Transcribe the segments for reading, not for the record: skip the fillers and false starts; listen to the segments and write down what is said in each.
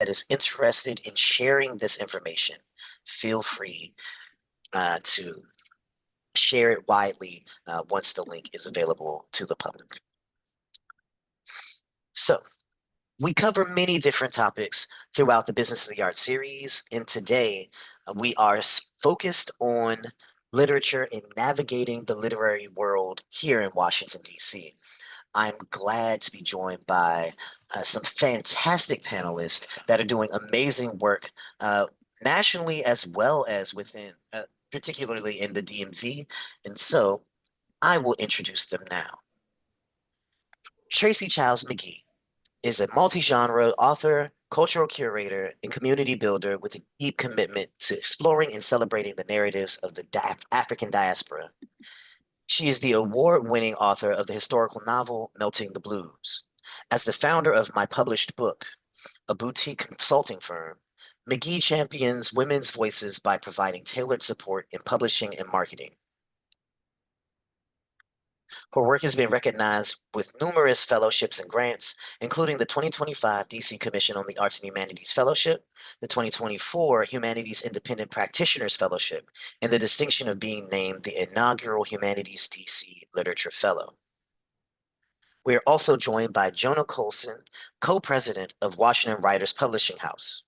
that is interested in sharing this information, feel free to share it widely once the link is available to the public. So, we cover many different topics throughout the Business of the Arts series, and today we are focused on literature and navigating the literary world here in Washington, D.C. I'm glad to be joined by some fantastic panelists that are doing amazing work nationally as well as within, particularly in the DMV. And so I will introduce them now. Tracy Chiles McGhee is a multi-genre author, cultural curator, and community builder with a deep commitment to exploring and celebrating the narratives of the African diaspora. She is the award-winning author of the historical novel Melting the Blues. As the founder of My Published Book, a boutique consulting firm, McGhee champions women's voices by providing tailored support in publishing and marketing. Her work has been recognized with numerous fellowships and grants, including the 2025 DC Commission on the Arts and Humanities Fellowship, the 2024 Humanities Independent Practitioners Fellowship, and the distinction of being named the inaugural Humanities DC Literature Fellow. We are also joined by Jona Colson, co-president of Washington Writers Publishing House.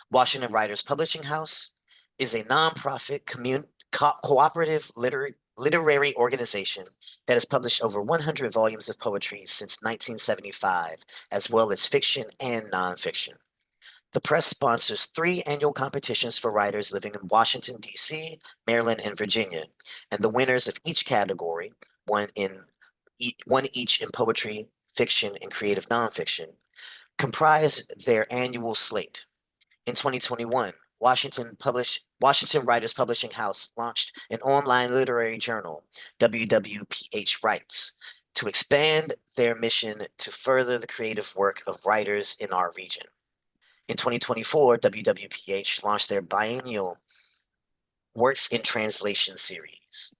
Washington Writers Publishing House is a nonprofit cooperative literary organization that has published over 100 volumes of poetry since 1975, as well as fiction and nonfiction. The press sponsors 3 annual competitions for writers living in Washington, D.C., Maryland, and Virginia, and the winners of each category, one each in poetry, fiction, and creative nonfiction, comprise their annual slate. In 2021, Washington Writers Publishing House launched an online literary journal, WWPH Writes, to expand their mission to further the creative work of writers in our region. In 2024, WWPH launched their biennial Works in Translation series.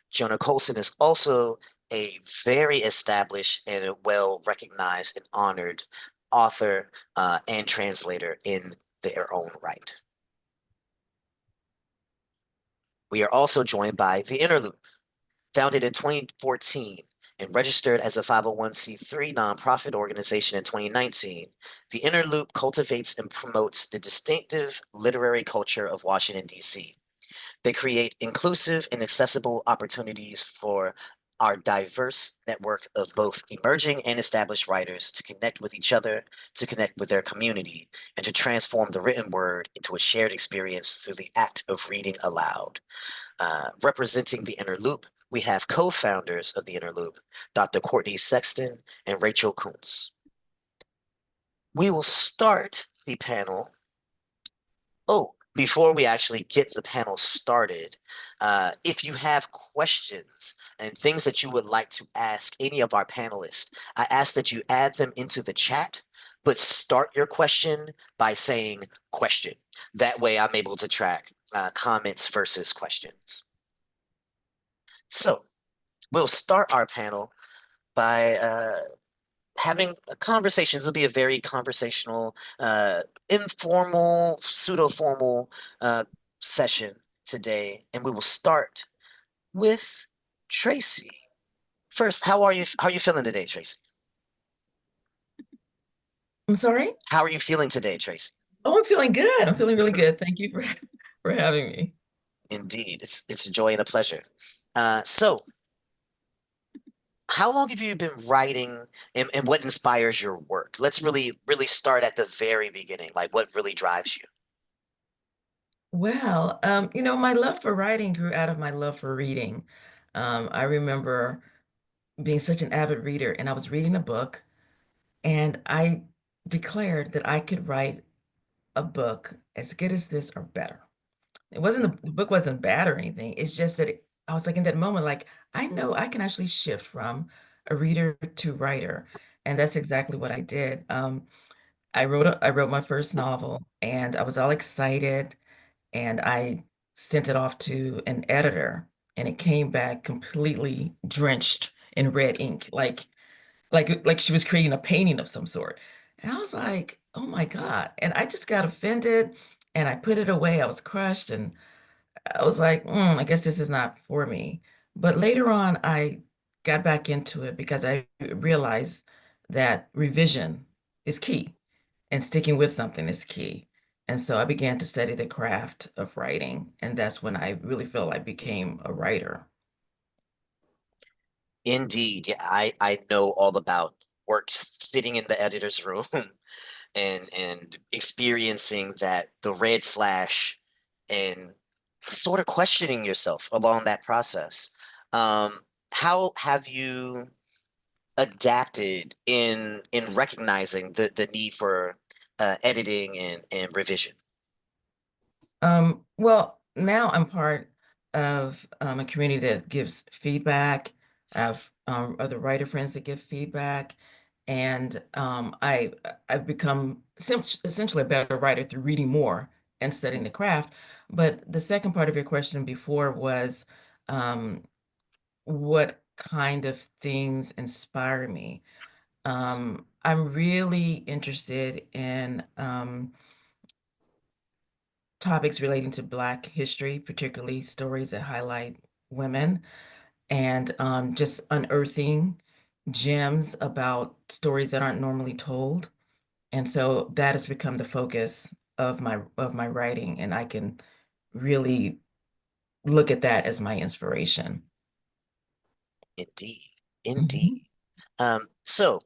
Jona Colson is also a very established and well-recognized and honored author and translator in their own right. We are also joined by The Inner Loop, founded in 2014 and registered as a 501c3 nonprofit organization in 2019. The Inner Loop cultivates and promotes the distinctive literary culture of Washington, D.C. They create inclusive and accessible opportunities for our diverse network of both emerging and established writers to connect with each other, to connect with their community, and to transform the written word into a shared experience through the act of reading aloud. Representing the Inner Loop, we have co-founders of the Inner Loop, Dr. Courtney Sexton and Rachel Kuntz. We will start the panel. Oh, before we actually get the panel started, if you have questions and things that you would like to ask any of our panelists, I ask that you add them into the chat, but start your question by saying question. That way I'm able to track comments versus questions. So we'll start our panel by having conversations. It'll be a very conversational, informal, pseudo-formal session today, and we will start with Tracy. First, how are you feeling today, Tracy? I'm sorry? How are you feeling today, Tracy? Oh, I'm feeling good. I'm feeling really good. Thank you for for having me. Indeed, it's a joy and a pleasure. So how long have you been writing and what inspires your work? Let's really start at the very beginning, like what really drives you. Well, my love for writing grew out of my love for reading. I remember being such an avid reader, and I was reading a book, and I declared that I could write a book as good as this or better. It wasn't the book wasn't bad or anything. It's just that I was like in that moment, like I know I can actually shift from a reader to writer, and that's exactly what I did. I wrote my first novel, and I was all excited, and I sent it off to an editor, and it came back completely drenched in red ink, like she was creating a painting of some sort. And I was like, oh my God. And I just got offended and I put it away. I was crushed and I was like, I guess this is not for me. But later on, I got back into it because I realized that revision is key and sticking with something is key. And so I began to study the craft of writing. And that's when I really feel I became a writer. Indeed. Yeah, I know all about sitting in the editor's room and experiencing that the red slash and sort of questioning yourself along that process. Um, how have you adapted in recognizing the need for editing and revision? Well, now I'm part of a community that gives feedback. I have other writer friends that give feedback, and I've become essentially a better writer through reading more and studying the craft. But the second part of your question before was um, what kind of things inspire me? I'm really interested in topics relating to Black history, particularly stories that highlight women, and just unearthing gems about stories that aren't normally told. And so that has become the focus of my writing, and I can really look at that as my inspiration. Indeed, indeed. Mhm. So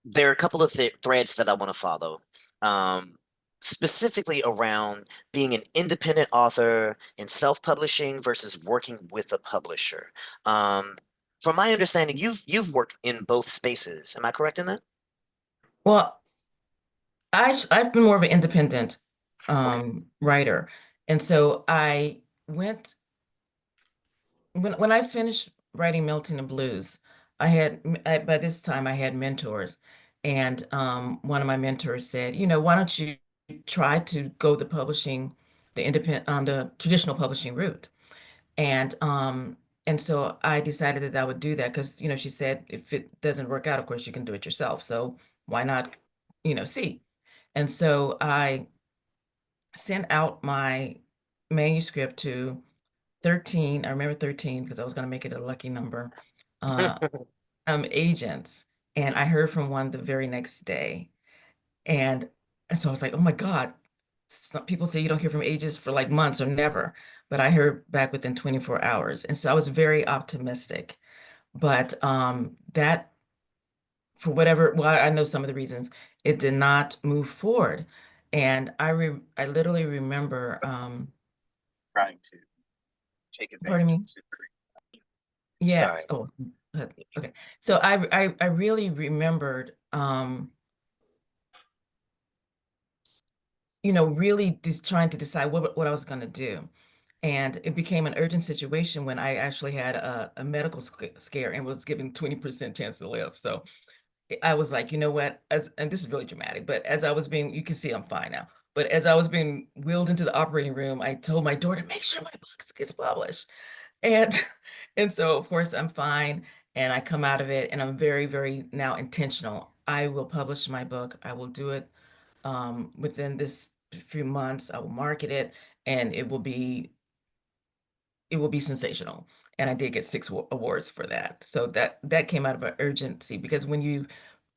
there are a couple of th threads that I want to follow, um, specifically around being an independent author and self-publishing versus working with a publisher. Um, from my understanding, you've worked in both spaces. Am I correct in that? Well, I've been more of an independent Okay. writer, and so I went when I finished writing Milton and Blues, by this time I had mentors, and one of my mentors said, why don't you try to go the traditional publishing route, and um, and so I decided that I would do that because she said if it doesn't work out, of course you can do it yourself. So why not, see? And so I sent out my manuscript to 13, I remember 13 because I was going to make it a lucky number, uh, agents. And I heard from one the very next day. And so I was like, oh my God. Some people say you don't hear from agents for like months or never, but I heard back within 24 hours. And so I was very optimistic. But that, for whatever, well, I know some of the reasons, it did not move forward. And I literally remember, Trying to take pardon advantage of me. the situation. Sorry. Yes. Oh, okay. So I really remembered, really just trying to decide what I was going to do. And it became an urgent situation when I actually had a medical scare and was given 20% chance to live. So I was like, you know what? And this is really dramatic, but as I was being, you can see I'm fine now. But as I was being wheeled into the operating room, I told my daughter, make sure my book gets published. And and so of course I'm fine and I come out of it and I'm very, very now intentional. I will publish my book. I will do it within this few months. I will market it and it will be sensational. And I did get six awards for that. So that came out of an urgency because when you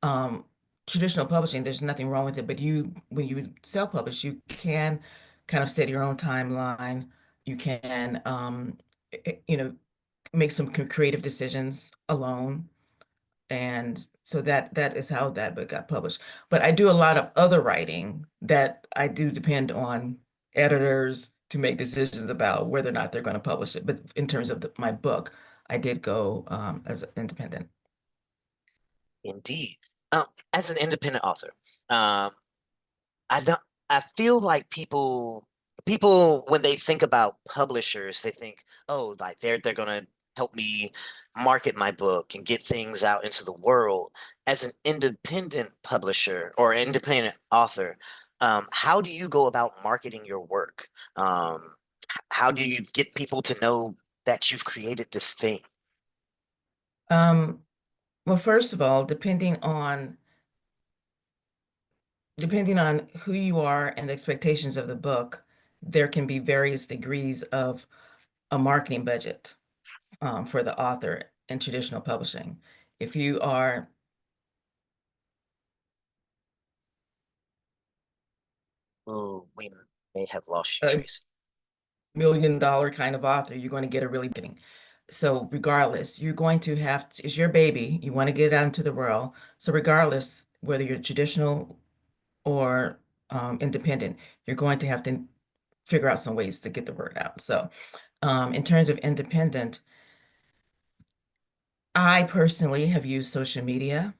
um traditional publishing, there's nothing wrong with it, but when you self-publish, you can kind of set your own timeline. You can make some creative decisions alone. And so that is how that book got published. But I do a lot of other writing that I do depend on editors to make decisions about whether or not they're going to publish it. But in terms of my book, I did go as an independent. Indeed. As an independent author, um, I don't, I feel like people when they think about publishers, they think, oh, like they're gonna help me market my book and get things out into the world. As an independent publisher or independent author, how do you go about marketing your work? How do you get people to know that you've created this thing? Um, well, first of all, depending on depending on who you are and the expectations of the book, there can be various degrees of a marketing budget for the author in traditional publishing. If you are Oh, we may have lost you, a Tracy. $1 million kind of author, you're going to get a really getting. So regardless, you're going to have to, it's your baby. You want to get it out into the world. So regardless, whether you're traditional or independent, you're going to have to figure out some ways to get the word out. So in terms of independent, I personally have used social media.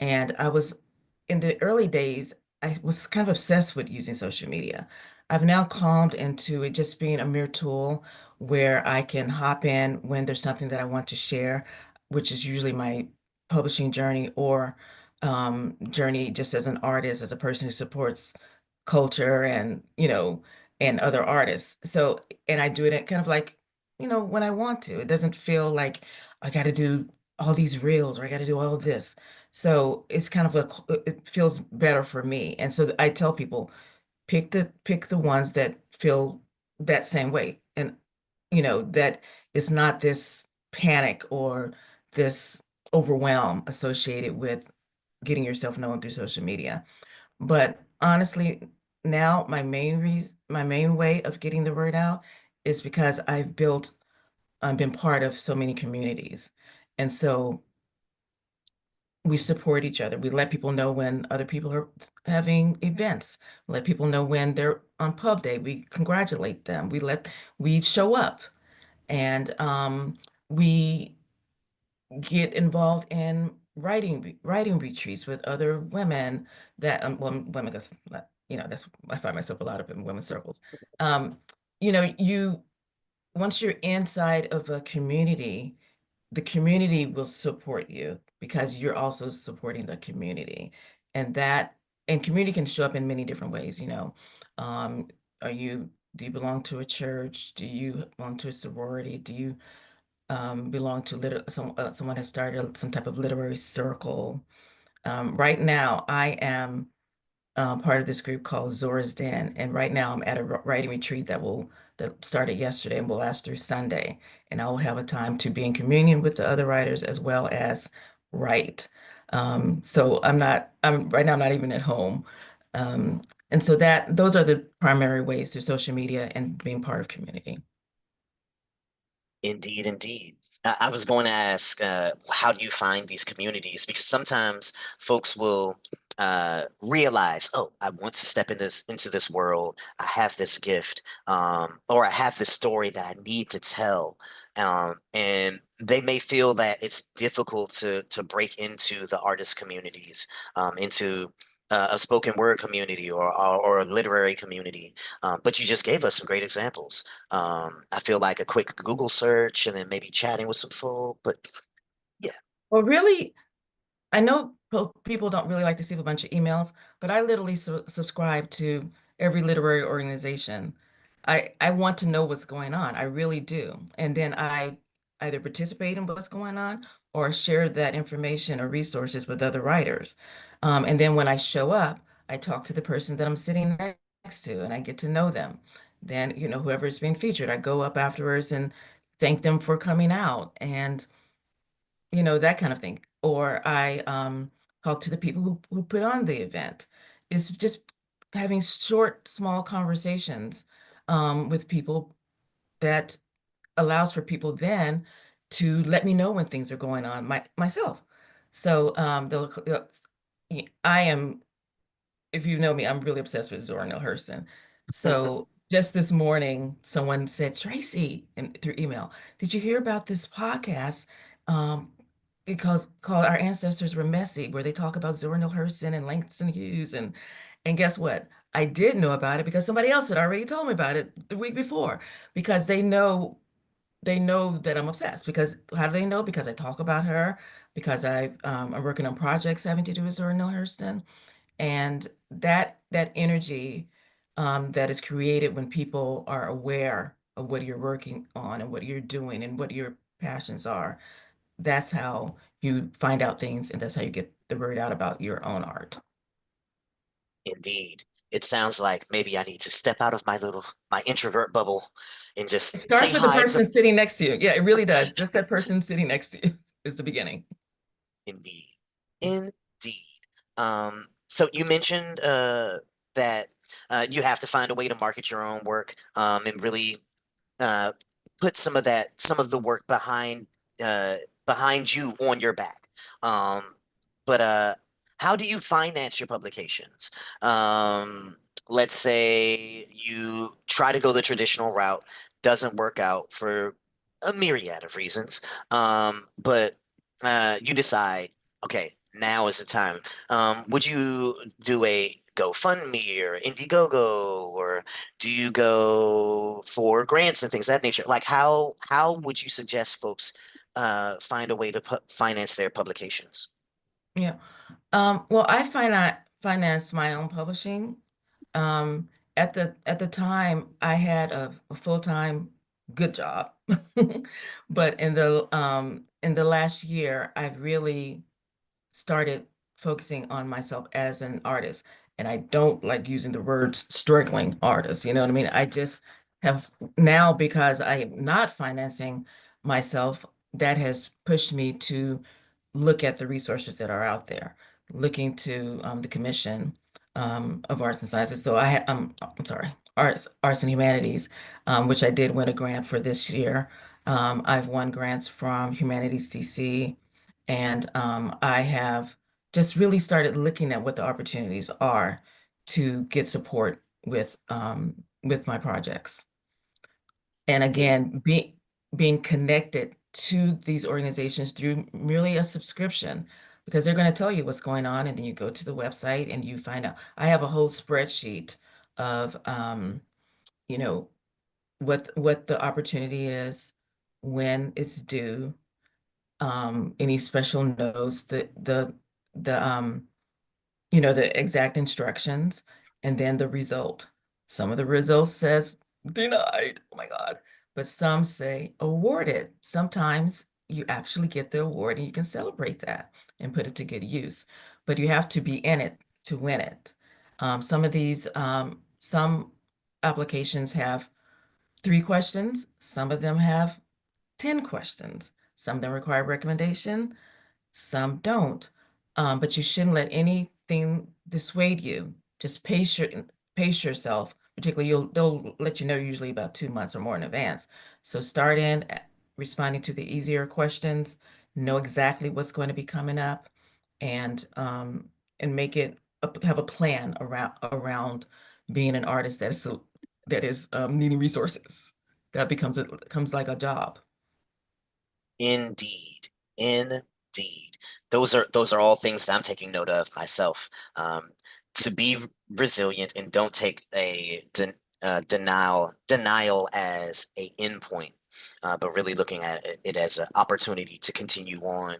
And I was in the early days, I was kind of obsessed with using social media. I've now calmed into it just being a mere tool where I can hop in when there's something that I want to share, which is usually my publishing journey or journey just as an artist, as a person who supports culture and, and other artists. So, and I do it at kind of like, when I want to. It doesn't feel like I got to do all these reels or I got to do all of this. So it's kind of it feels better for me. And so I tell people, pick the ones that feel that same way. And that it's not this panic or this overwhelm associated with getting yourself known through social media. But honestly, now my main way of getting the word out is because I've been part of so many communities. And so we support each other. We let people know when other people are having events. Let people know when they're on pub day. We congratulate them. We show up and we get involved in writing retreats with other women that women because that's I find myself a lot of in women's circles. Um, you once you're inside of a community, the community will support you because you're also supporting the community. And community can show up in many different ways, Um, do you belong to a church? Do you belong to a sorority? Do you belong to someone has started some type of literary circle? Right now, I am part of this group called Zora's Den. And right now I'm at a writing retreat that started yesterday and will last through Sunday. And I will have a time to be in communion with the other writers as well as write. So I'm right now I'm not even at home. Um, and so those are the primary ways through social media and being part of community. Indeed, indeed. I was going to ask, how do you find these communities? Because sometimes folks will realize, oh, I want to step into this world. I have this gift, or I have this story that I need to tell. And they may feel that it's difficult to break into the artist communities, into a spoken word community or a literary community. But you just gave us some great examples. I feel like a quick Google search and then maybe chatting with some folk, but yeah. Well, really, I know people don't really like to see a bunch of emails, but I literally subscribe to every literary organization. I want to know what's going on. I really do. And then I either participate in what's going on or share that information or resources with other writers. And then when I show up, I talk to the person that I'm sitting next to and I get to know them. Then, whoever is being featured, I go up afterwards and thank them for coming out. And that kind of thing. Or I talk to the people who put on the event. It's just having short, small conversations with people that allows for people then to let me know when things are going on myself. So I am if you know me, I'm really obsessed with Zora Neale Hurston. So just this morning, someone said, Tracy, and through email, did you hear about this podcast? Because called Our Ancestors Were Messy, where they talk about Zora Neale Hurston and Langston Hughes. And guess what? I did know about it because somebody else had already told me about it the week before, because they know that I'm obsessed. Because how do they know? Because I talk about her, because I'm working on projects having to do with Zora Neale Hurston. And that energy that is created when people are aware of what you're working on and what you're doing and what your passions are, that's how you find out things and that's how you get the word out about your own art. Indeed. It sounds like maybe I need to step out of my introvert bubble and just It say starts with the hi to person sitting next to you. Yeah, it really does. Just that person sitting next to you is the beginning. Indeed. Indeed. So you mentioned that you have to find a way to market your own work and really uh, put some of the work uh, behind you on your back. Um, but how do you finance your publications? Um, let's say you try to go the traditional route, doesn't work out for a myriad of reasons. But you decide, okay, now is the time. Would you do a GoFundMe or Indiegogo, or do you go for grants and things of that nature? Like how would you suggest folks find a way to finance their publications? Yeah. Well, I financed my own publishing. Um, at the time, I had a full-time good job, but in the last year, I've really started focusing on myself as an artist. And I don't like using the words struggling artist, you know what I mean? I just have now, because I am not financing myself, that has pushed me to look at the resources that are out there, looking to the Commission of Arts and Sciences. So I'm sorry, Arts and Humanities, which I did win a grant for this year. I've won grants from Humanities DC, and I have just really started looking at what the opportunities are to get support with my projects. And In, again, being connected to these organizations through merely a subscription, because they're going to tell you what's going on, and then you go to the website and you find out. I have a whole spreadsheet of you know, what the opportunity is, when it's due, any special notes, the the exact instructions, and then the result. Some of the results says denied. Oh my God. But some say awarded. Sometimes you actually get the award and you can celebrate that and put it to good use. But you have to be in it to win it. Some applications have 3 questions. Some of them have 10 questions. Some of them require recommendation, some don't. But you shouldn't let anything dissuade you. Just pace yourself. Particularly, they'll let you know usually about 2 months or more in advance. So start in responding to the easier questions, know exactly what's going to be coming up, and make it have a plan around being an artist that is needing resources. That becomes like a job. indeed. Indeed. Those are all things that I'm taking note of myself. To be resilient and don't take a denial as a endpoint, but really looking at it as an opportunity to continue on,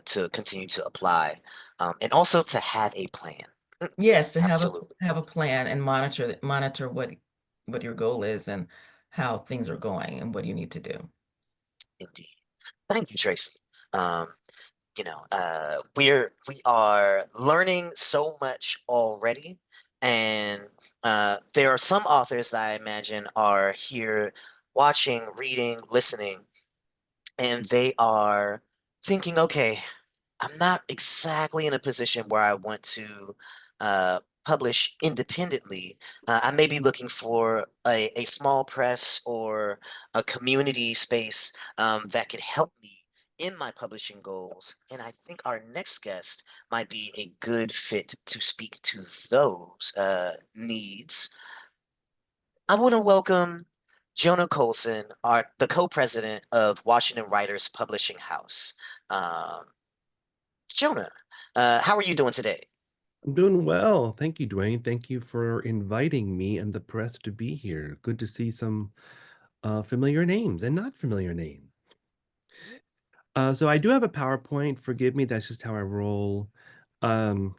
to continue to apply, and also to have a plan. Yes, to Absolutely. have a plan and monitor what your goal is and how things are going and what you need to do. Indeed. Thank you, Tracy. Um, we are learning so much already, and there are some authors that I imagine are here watching, reading, listening, and they are thinking, okay, I'm not exactly in a position where I want to publish independently. I may be looking for a small press or a community space that could help me in my publishing goals. And I think our next guest might be a good fit to speak to those needs. I want to welcome Jona Colson, the co-president of Washington Writers Publishing House. Um, Jonah, how are you doing today? I'm doing well. Thank you, Dwayne. Thank you for inviting me and the press to be here. Good to see some familiar names and not familiar names. So I do have a PowerPoint. Forgive me, that's just how I roll. Um,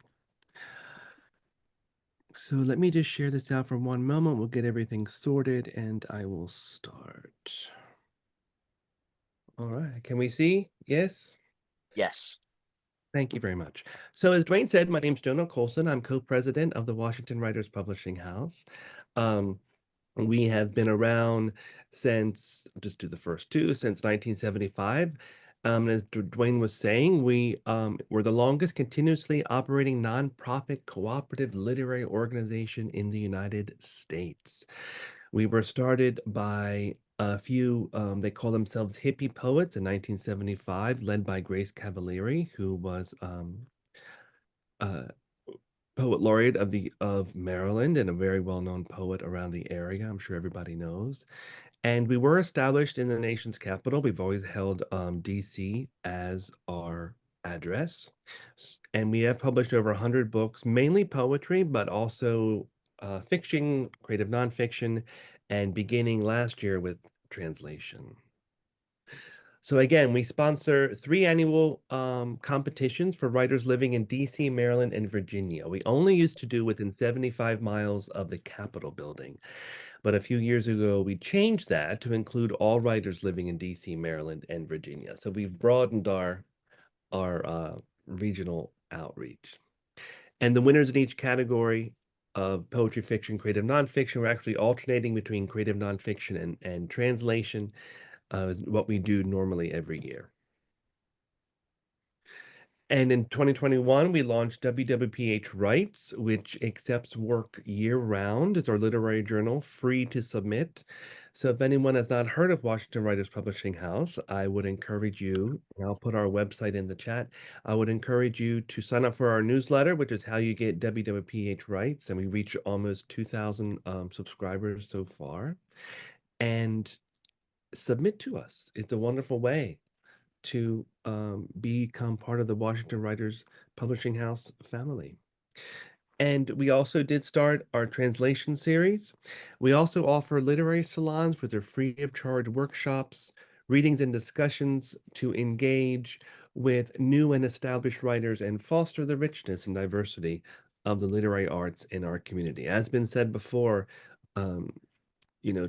so let me just share this out for one moment. We'll get everything sorted and I will start. All right, can we see? Yes? Yes. Thank you very much. So as Dwayne said, my name's Jona Colson. I'm co-president of the Washington Writers Publishing House. Um, we have been around since, just do the first two, since 1975. As Dwayne was saying, we were the longest continuously operating nonprofit cooperative literary organization in the United States. We were started by a few, they call themselves hippie poets in 1975, led by Grace Cavalieri, who was uh, poet laureate of Maryland and a very well-known poet around the area. I'm sure everybody knows. And we were established in the nation's capital. We've always held DC as our address. And we have published over 100 books, mainly poetry, but also fiction, creative nonfiction, and beginning last year with translation. So again, we sponsor 3 annual competitions for writers living in DC, Maryland, and Virginia. We only used to do within 75 miles of the Capitol building. But a few years ago, we changed that to include all writers living in DC, Maryland, and Virginia. So we've broadened our regional outreach. And the winners in each category of poetry, fiction, creative nonfiction, we're actually alternating between creative nonfiction and translation, is what we do normally every year. And in 2021, we launched WWPH Writes, which accepts work year-round. It's our literary journal, free to submit. So if anyone has not heard of Washington Writers Publishing House, I would encourage you, and I'll put our website in the chat, I would encourage you to sign up for our newsletter, which is how you get WWPH Writes, and we reach almost 2,000 subscribers so far. And submit to us. It's a wonderful way to become part of the Washington Writers Publishing House family. And we also did start our translation series. We also offer literary salons with their free of charge workshops, readings and discussions to engage with new and established writers and foster the richness and diversity of the literary arts in our community. As been said before, um,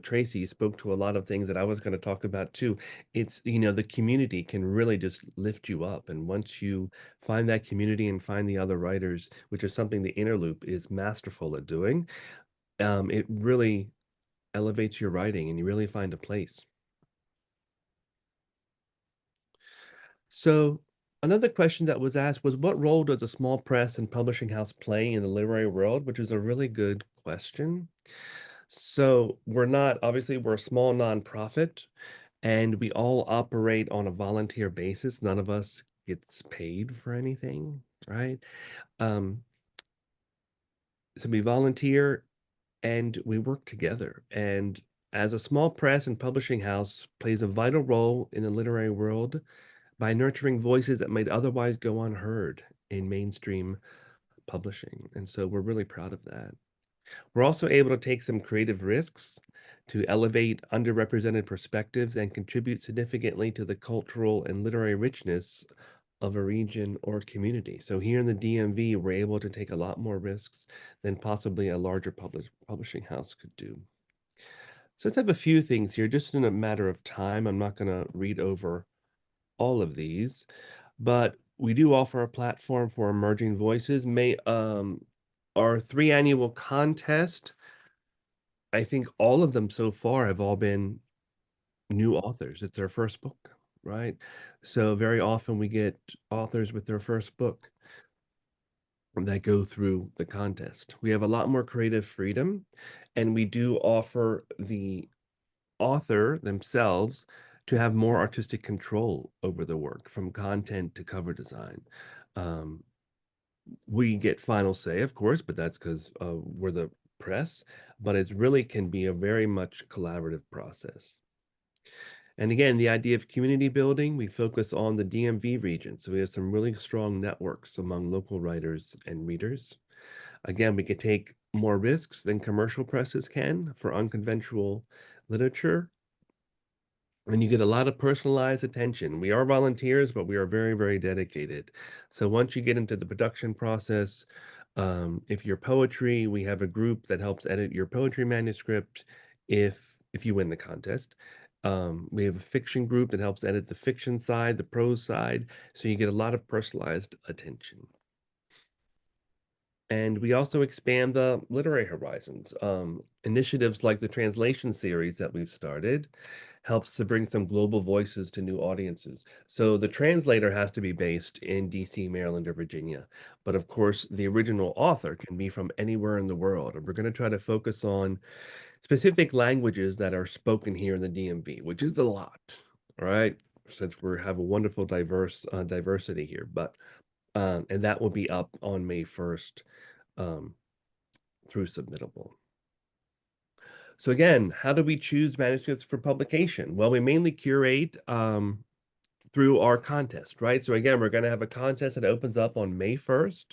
Tracy spoke to a lot of things that I was going to talk about too. It's, the community can really just lift you up. And once you find that community and find the other writers, which is something the Inner Loop is masterful at doing, it really elevates your writing and you really find a place. So another question that was asked was, what role does a small press and publishing house play in the literary world? Which is a really good question. So obviously, we're a small nonprofit and we all operate on a volunteer basis. None of us gets paid for anything, right? Um, so we volunteer and we work together. And as a small press and publishing house plays a vital role in the literary world by nurturing voices that might otherwise go unheard in mainstream publishing. And so we're really proud of that. We're also able to take some creative risks to elevate underrepresented perspectives and contribute significantly to the cultural and literary richness of a region or community. So here in the DMV, we're able to take a lot more risks than possibly a larger publishing house could do. So let's have a few things here, just in a matter of time. I'm not going to read over all of these, but we do offer a platform for emerging voices. Our 3 annual contest, I think all of them so far have all been new authors. It's their first book, right? So very often we get authors with their first book that go through the contest. We have a lot more creative freedom, and we do offer the author themselves to have more artistic control over the work, from content to cover design. Um, we get final say, of course, but that's because we're the press, but it really can be a very much collaborative process. And again, the idea of community building, we focus on the DMV region. So we have some really strong networks among local writers and readers. Again, we could take more risks than commercial presses can for unconventional literature. And you get a lot of personalized attention. We are volunteers, but we are very, very dedicated. So once you get into the production process, if you're poetry, we have a group that helps edit your poetry manuscript if you win the contest. We have a fiction group that helps edit the fiction side, the prose side, so you get a lot of personalized attention. And we also expand the literary horizons. Initiatives like the translation series that we've started helps to bring some global voices to new audiences. So the translator has to be based in DC, Maryland, or Virginia. But of course, the original author can be from anywhere in the world. And we're going to try to focus on specific languages that are spoken here in the DMV, which is a lot, all right? Since we have a wonderful diversity here. But and that will be up on May 1st through Submittable. So again, how do we choose manuscripts for publication? Well, we mainly curate through our contest, right? So again, we're going to have a contest that opens up on May 1st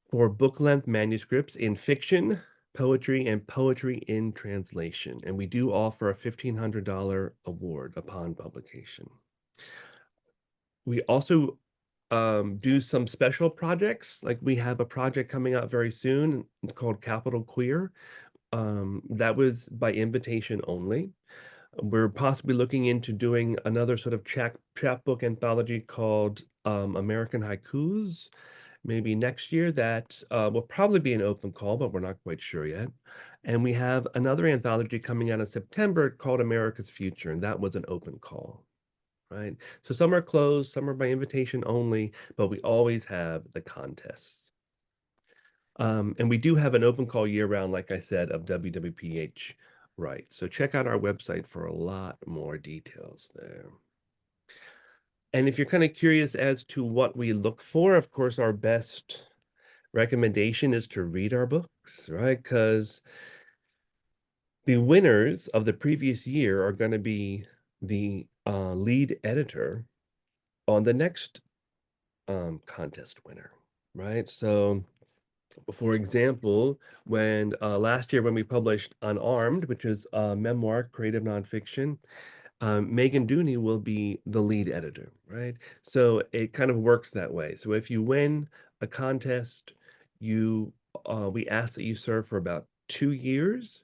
for book-length manuscripts in fiction, poetry, and poetry in translation. And we do offer a $1,500 award upon publication. We also do some special projects. Like we have a project coming out very soon called Capital Queer. That was by invitation only. We're possibly looking into doing another sort of chapbook anthology called American Haikus, maybe next year. That will probably be an open call, but we're not quite sure yet. And we have another anthology coming out in September called America's Future, and that was an open call, right? So some are closed, some are by invitation only, but we always have the contests. And we do have an open call year round, like I said, of WWPH. Right. So check out our website for a lot more details there. And if you're kind of curious as to what we look for, of course, our best recommendation is to read our books, right? Because the winners of the previous year are going to be the lead editor on the next contest winner, right? So for example, when last year when we published Unarmed, which is a memoir, creative nonfiction, Megan Dooney will be the lead editor, right? So it kind of works that way. So if you win a contest, you we ask that you serve for about 2 years,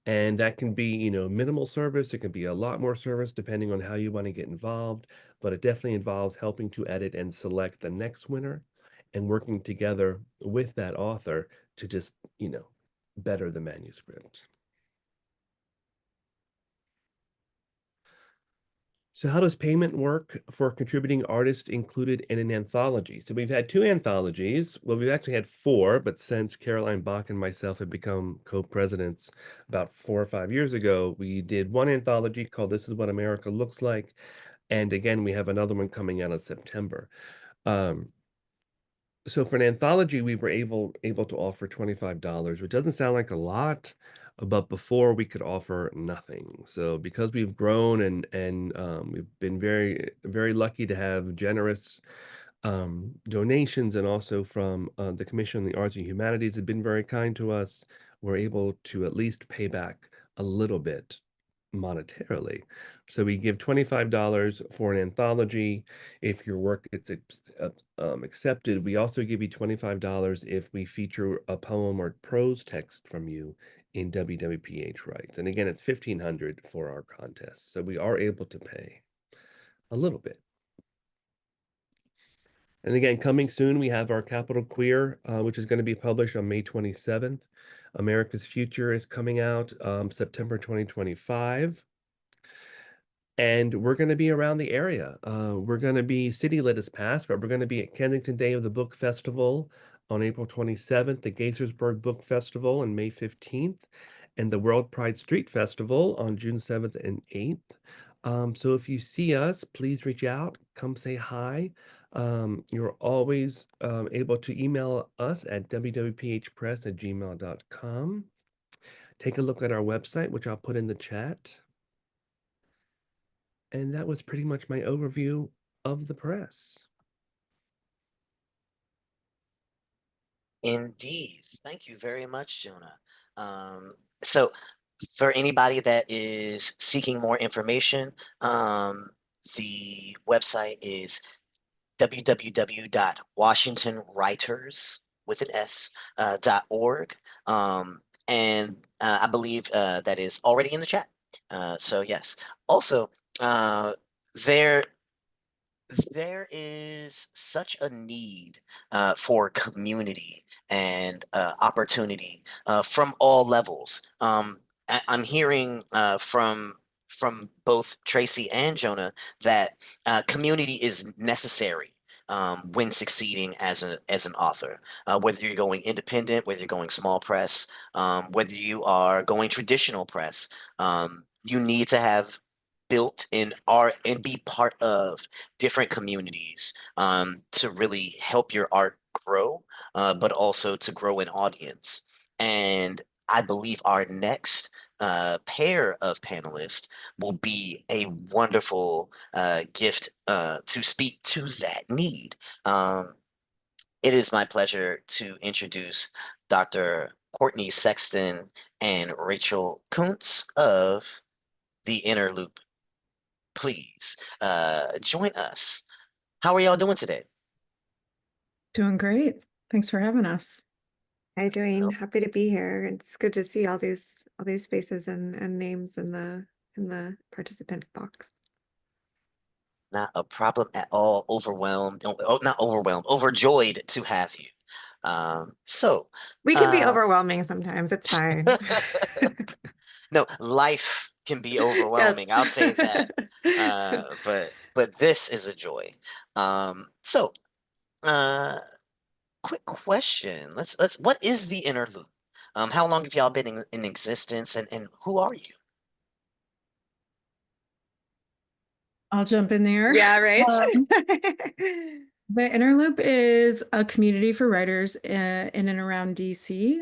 and that can be, minimal service. It can be a lot more service depending on how you want to get involved, but it definitely involves helping to edit and select the next winner and working together with that author to just, better the manuscript. So how does payment work for contributing artists included in an anthology? So we've had 2 anthologies. Well, we've actually had 4, but since Caroline Bach and myself have become co-presidents about 4 or 5 years ago, we did one anthology called This Is What America Looks Like. And again, we have another one coming out in September. So for an anthology, we were able to offer $25, which doesn't sound like a lot, but before we could offer nothing. So because we've grown and we've been very, very lucky to have generous donations, and also from the Commission on the Arts and Humanities have been very kind to us, we're able to at least pay back a little bit monetarily. So we give $25 for an anthology if your work is accepted. We also give you $25 if we feature a poem or prose text from you in WWPH rights. And again, it's $1,500 for our contest. So we are able to pay a little bit. And again, coming soon, we have our Capital Queer, which is going to be published on May 27th. America's Future is coming out September 2025. And we're going to be around the area. We're going to be city lit as past, but we're going to be at Kennington Day of the Book Festival on April 27th, the Gaithersburg Book Festival on May 15th, and the World Pride Street Festival on June 7th and 8th. So if you see us, please reach out, come say hi. You're always able to email us at wwphpress@gmail.com. Take a look at our website, which I'll put in the chat. And that was pretty much my overview of the press. Indeed. Thank you very much, Jona. So for anybody that is seeking more information, the website is www.washingtonwriters with an S .org. And I believe that is already in the chat. So yes. Also, there there is such a need for community and opportunity from all levels. I'm hearing from both Tracy and Jonah that community is necessary when succeeding as an author. Whether you're going independent, whether you're going small press, whether you are going traditional press, you need to have built in art and be part of different communities to really help your art grow, but also to grow an audience. And I believe our next pair of panelists will be a wonderful gift to speak to that need. It is my pleasure to introduce Dr. Courtney Sexton and Rachel Kuntz of The Inner Loop. Please join us. How are y'all doing today? Doing great. Thanks for having us. How you doing? Happy to be here. It's good to see all these faces and names in the participant box. Not a problem at all. Overwhelmed. Oh, not overwhelmed. Overjoyed to have you. So We can be overwhelming sometimes. It's fine. no, life can be overwhelming. Yes. I'll say that. But this is a joy. So quick question. Let's what is the inner loop? How long have y'all been in existence and who are you? I'll jump in there. Yeah, right. The Inner Loop is a community for writers in and around DC.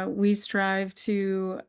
We strive to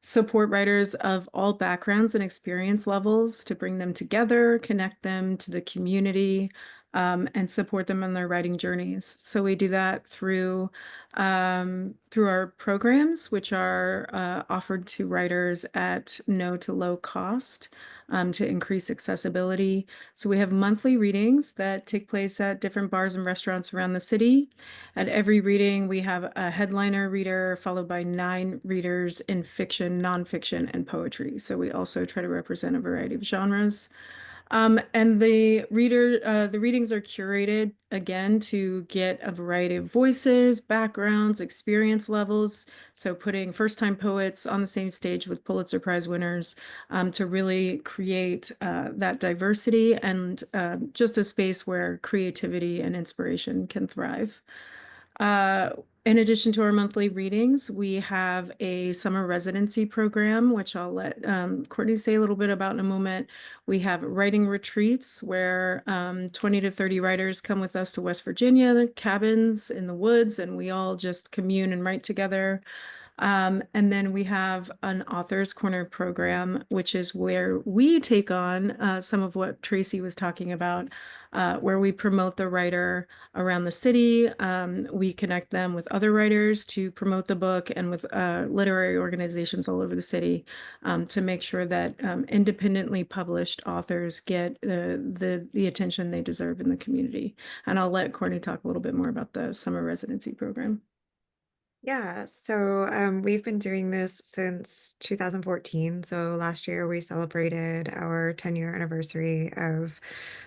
support writers of all backgrounds and experience levels to bring them together, connect them to the community, and support them on their writing journeys. So we do that through our programs, which are offered to writers at no to low cost to increase accessibility. So we have monthly readings that take place at different bars and restaurants around the city. At every reading, we have a headliner reader followed by 9 readers in fiction, nonfiction, and poetry. So we also try to represent a variety of genres. And the readings are curated again to get a variety of voices, backgrounds, experience levels. So putting first-time poets on the same stage with Pulitzer Prize winners to really create that diversity and just a space where creativity and inspiration can thrive. In addition to our monthly readings, we have a summer residency program, which I'll let Courtney say a little bit about in a moment. We have writing retreats where 20 to 30 writers come with us to West Virginia, cabins in the woods, and we all just commune and write together. And then we have an Author's Corner program, which is where we take on some of what Tracy was talking about, where we promote the writer around the city. We connect them with other writers to promote the book and with literary organizations all over the city to make sure that independently published authors get the attention they deserve in the community. And I'll let Courtney talk a little bit more about the summer residency program. Yeah, so we've been doing this since 2014. So last year we celebrated our 10-year anniversary of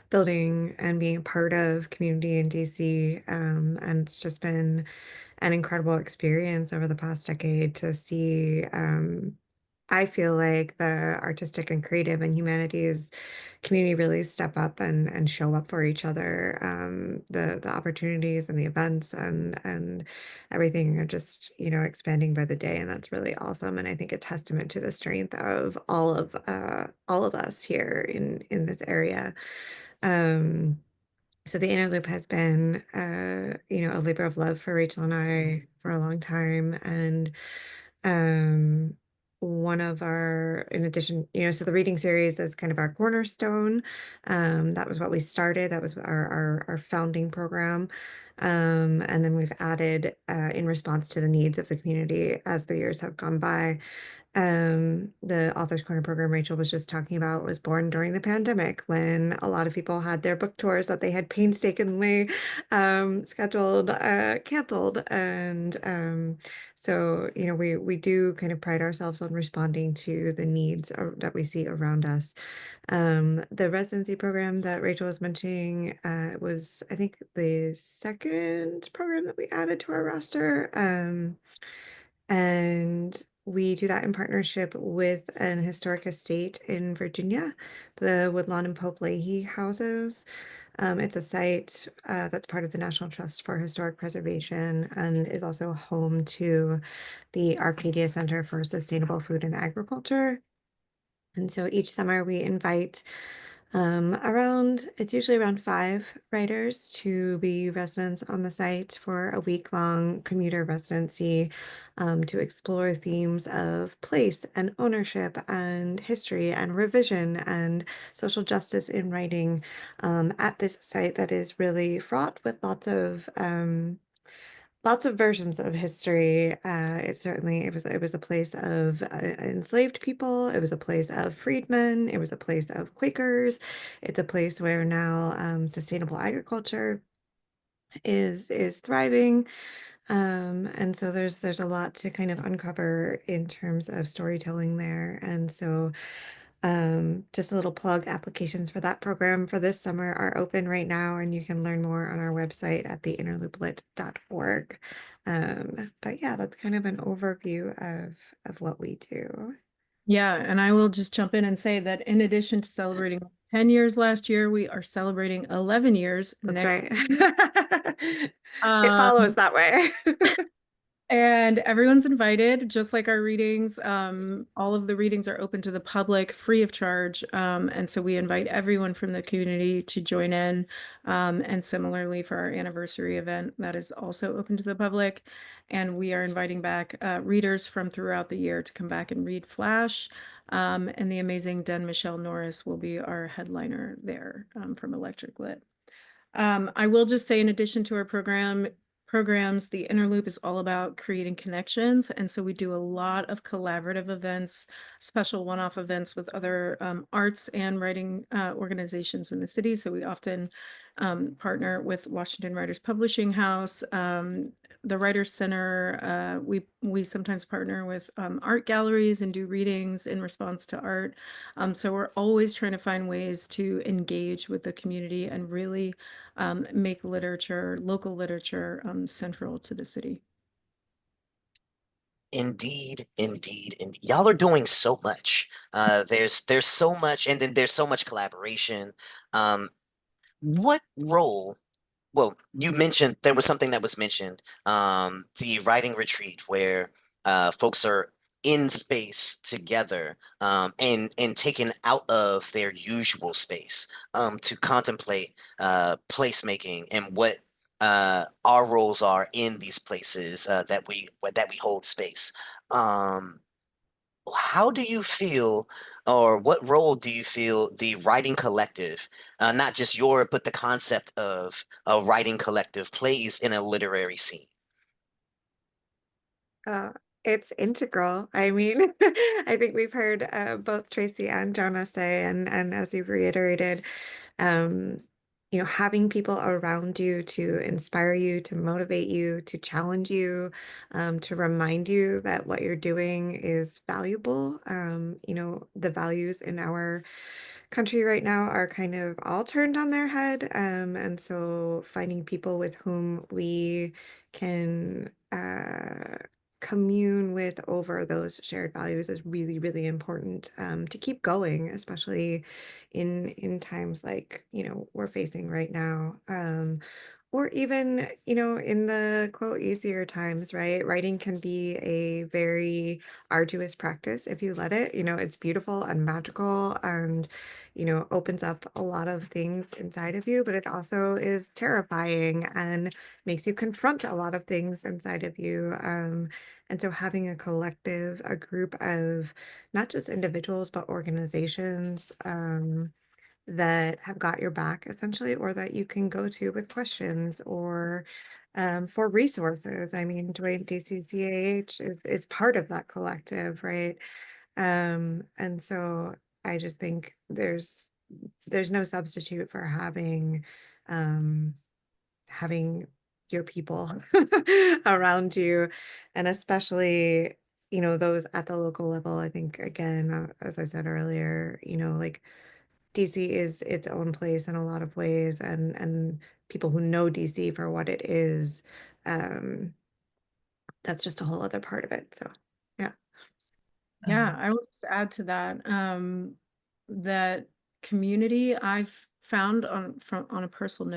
building and being part of community in DC. And it's just been an incredible experience over the past decade to see. I feel like the artistic and creative and humanities community really step up and show up for each other. The opportunities and the events and everything are just, expanding by the day, and that's really awesome. And I think a testament to the strength of all of us here in this area. Um, so the inner loop has been, a labor of love for Rachel and I for a long time. And um, one of our, in addition, so the reading series is kind of our cornerstone. That was what we started. That was our founding program. And then we've added, in response to the needs of the community as the years have gone by, The Authors Corner program Rachel was just talking about was born during the pandemic when a lot of people had their book tours that they had painstakingly scheduled canceled. And so, you know, we do kind of pride ourselves on responding to the needs that we see around us. The residency program that Rachel was mentioning was, I think, the second program that we added to our roster. And we do that in partnership with an historic estate in Virginia, the Woodlawn and Pope Leahy houses. It's a site that's part of the National Trust for Historic Preservation and is also home to the Arcadia Center for Sustainable Food and Agriculture. And so each summer we invite it's usually around 5 writers to be residents on the site for a week-long commuter residency to explore themes of place and ownership and history and revision and social justice in writing at this site that is really fraught with lots of versions of history. It was a place of enslaved people. It was a place of freedmen. It was a place of Quakers. It's a place where now sustainable agriculture is thriving. And so there's a lot to kind of uncover in terms of storytelling there. And so just a little plug, applications for that program for this summer are open right now, and you can learn more on our website at theinterlooplit.org. But yeah, that's kind of an overview of what we do. Yeah, and I will just jump in and say that in addition to celebrating 10 years last year, we are celebrating 11 years That's next. right. It follows that way. And everyone's invited, just like our readings. All of the readings are open to the public, free of charge. And so we invite everyone from the community to join in. And similarly for our anniversary event, that is also open to the public. And we are inviting back readers from throughout the year to come back and read Flash. And the amazing Den Michelle Norris will be our headliner there from Electric Lit. I will just say, in addition to our programs, the Inner Loop is all about creating connections. And so we do a lot of collaborative events, special one-off events with other arts and writing organizations in the city. So we often partner with Washington Writers Publishing House, the Writers Center. We sometimes partner with art galleries and do readings in response to art. So we're always trying to find ways to engage with the community and really make literature, local literature, central to the city. Indeed, indeed, and y'all are doing so much. There's so much, and then there's so much collaboration. What role? Well, you mentioned there was something that was mentioned, the writing retreat where folks are in space together, and taken out of their usual space, to contemplate placemaking and what our roles are in these places that we hold space. Um, how do you feel, or what role do you feel the writing collective, not just your, but the concept of a writing collective plays in a literary scene? It's integral. I mean, I think we've heard both Tracy and Jona say, and as you've reiterated, um, you know, having people around you to inspire you, to motivate you, to challenge you, to remind you that what you're doing is valuable. You know, the values in our country right now are kind of all turned on their head. And so finding people with whom we can commune with over those shared values is really, really important to keep going, especially in times like, you know, we're facing right now. Or even, you know, in the quote easier times, right? Writing can be a very arduous practice if you let it. You know, it's beautiful and magical and, you know, opens up a lot of things inside of you, but it also is terrifying and makes you confront a lot of things inside of you. And so having a collective, a group of not just individuals, but organizations, that have got your back essentially, or that you can go to with questions or for resources. I mean, Joint DCCAH is part of that collective, right? And so I just think there's no substitute for having your people around you, and especially, those at the local level. I think, again, as I said earlier, like DC is its own place in a lot of ways, and people who know DC for what it is, um, that's just a whole other part of it. So, yeah. Yeah, I would just add to that, that community I've found on a personal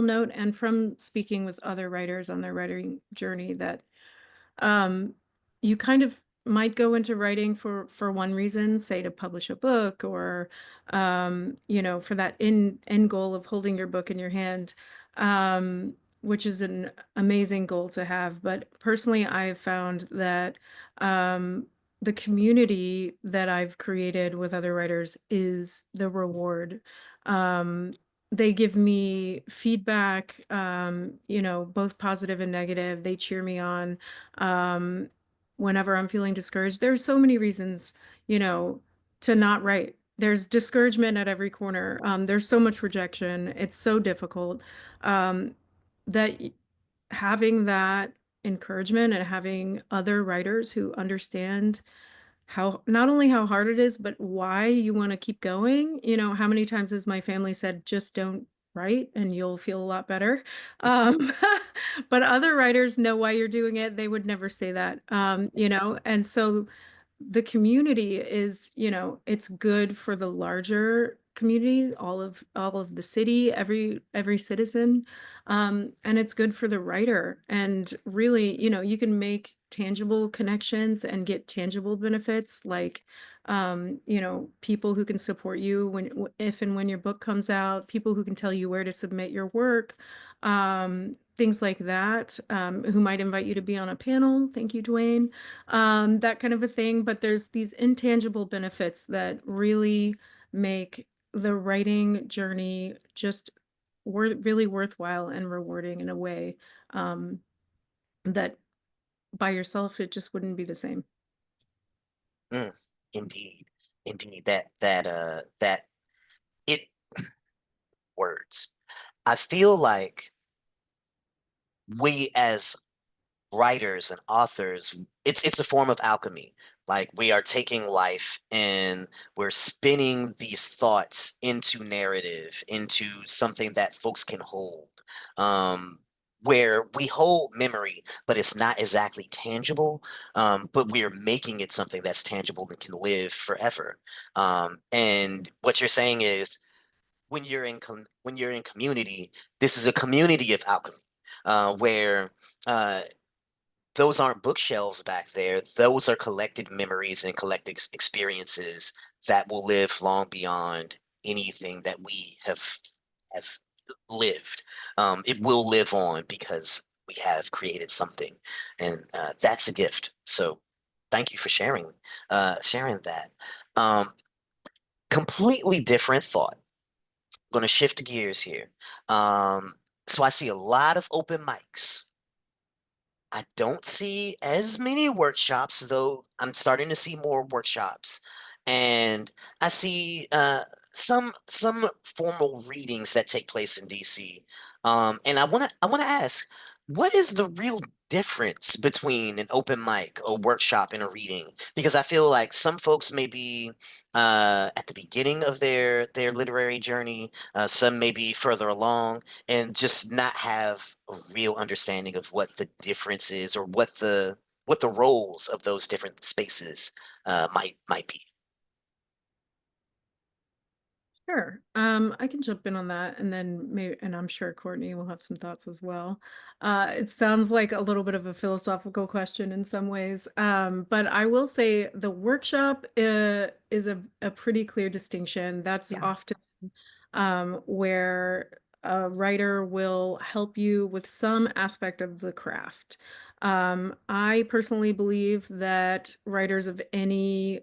note, and from speaking with other writers on their writing journey, that um, you kind of might go into writing for one reason, say to publish a book, or for that end goal of holding your book in your hand, which is an amazing goal to have. But personally, I have found that um, the community that I've created with other writers is the reward. Um, they give me feedback, both positive and negative. They cheer me on um, whenever I'm feeling discouraged. There's so many reasons, to not write. There's discouragement at every corner. There's so much rejection. It's so difficult that having that encouragement and having other writers who understand how not only how hard it is, but why you want to keep going. How many times has my family said, just don't write and you'll feel a lot better. Um, but other writers know why you're doing it. They would never say that, and so the community is, it's good for the larger community, all of the city, every citizen. And it's good for the writer. And really, you can make tangible connections and get tangible benefits, like people who can support you if and when your book comes out, people who can tell you where to submit your work, things like that, who might invite you to be on a panel. Thank you, Dwayne. That kind of a thing. But there's these intangible benefits that really make the writing journey just really worthwhile and rewarding in a way that by yourself it just wouldn't be the same. Mm, indeed, indeed. That it words. I feel like we as writers and authors, it's a form of alchemy. Like we are taking life and we're spinning these thoughts into narrative, into something that folks can hold. Um, where we hold memory, but it's not exactly tangible. But we're making it something that's tangible and can live forever. And what you're saying is when you're in community, this is a community of alchemy, where uh, those aren't bookshelves back there. Those are collected memories and collected experiences that will live long beyond anything that we have lived. It will live on because we have created something, and that's a gift. So, thank you for sharing that. Um, Completely different thought. Going to shift gears here. So I see a lot of open mics. I don't see as many workshops, though I'm starting to see more workshops. And I see some formal readings that take place in DC. And I wanna ask, what is the real difference between an open mic, a workshop, and a reading? Because I feel like some folks may be at the beginning of their literary journey, some may be further along, and just not have a real understanding of what the difference is or what the roles of those different spaces might be. Sure. I can jump in on that, and then maybe, and I'm sure Courtney will have some thoughts as well. It sounds like a little bit of a philosophical question in some ways, but I will say the workshop is a pretty clear distinction. That's Yeah. often where a writer will help you with some aspect of the craft. I personally believe that writers of any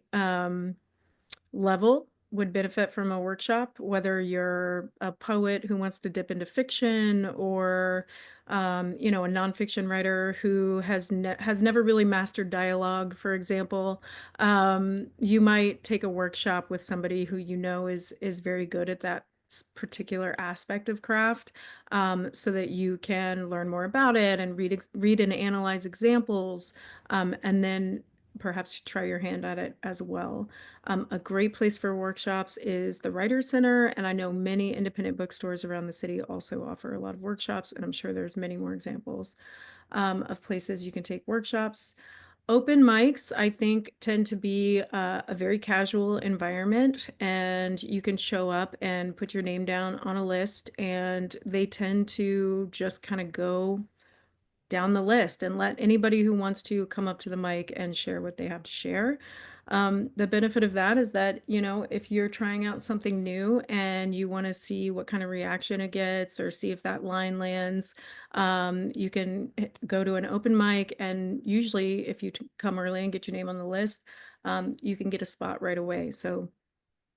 level would benefit from a workshop, whether you're a poet who wants to dip into fiction, or you know, a nonfiction writer who has never really mastered dialogue, for example. You might take a workshop with somebody who you know is very good at that particular aspect of craft, so that you can learn more about it and read and analyze examples, and then perhaps try your hand at it as well. A great place for workshops is the Writers Center, and I know many independent bookstores around the city also offer a lot of workshops, and I'm sure there's many more examples of places you can take workshops. Open mics, I think, tend to be a very casual environment, and you can show up and put your name down on a list, and they tend to just kind of go down the list and let anybody who wants to come up to the mic and share what they have to share. The benefit of that is that, you know, if you're trying out something new and you want to see what kind of reaction it gets or see if that line lands, you can go to an open mic, and usually if you come early and get your name on the list, you can get a spot right away. So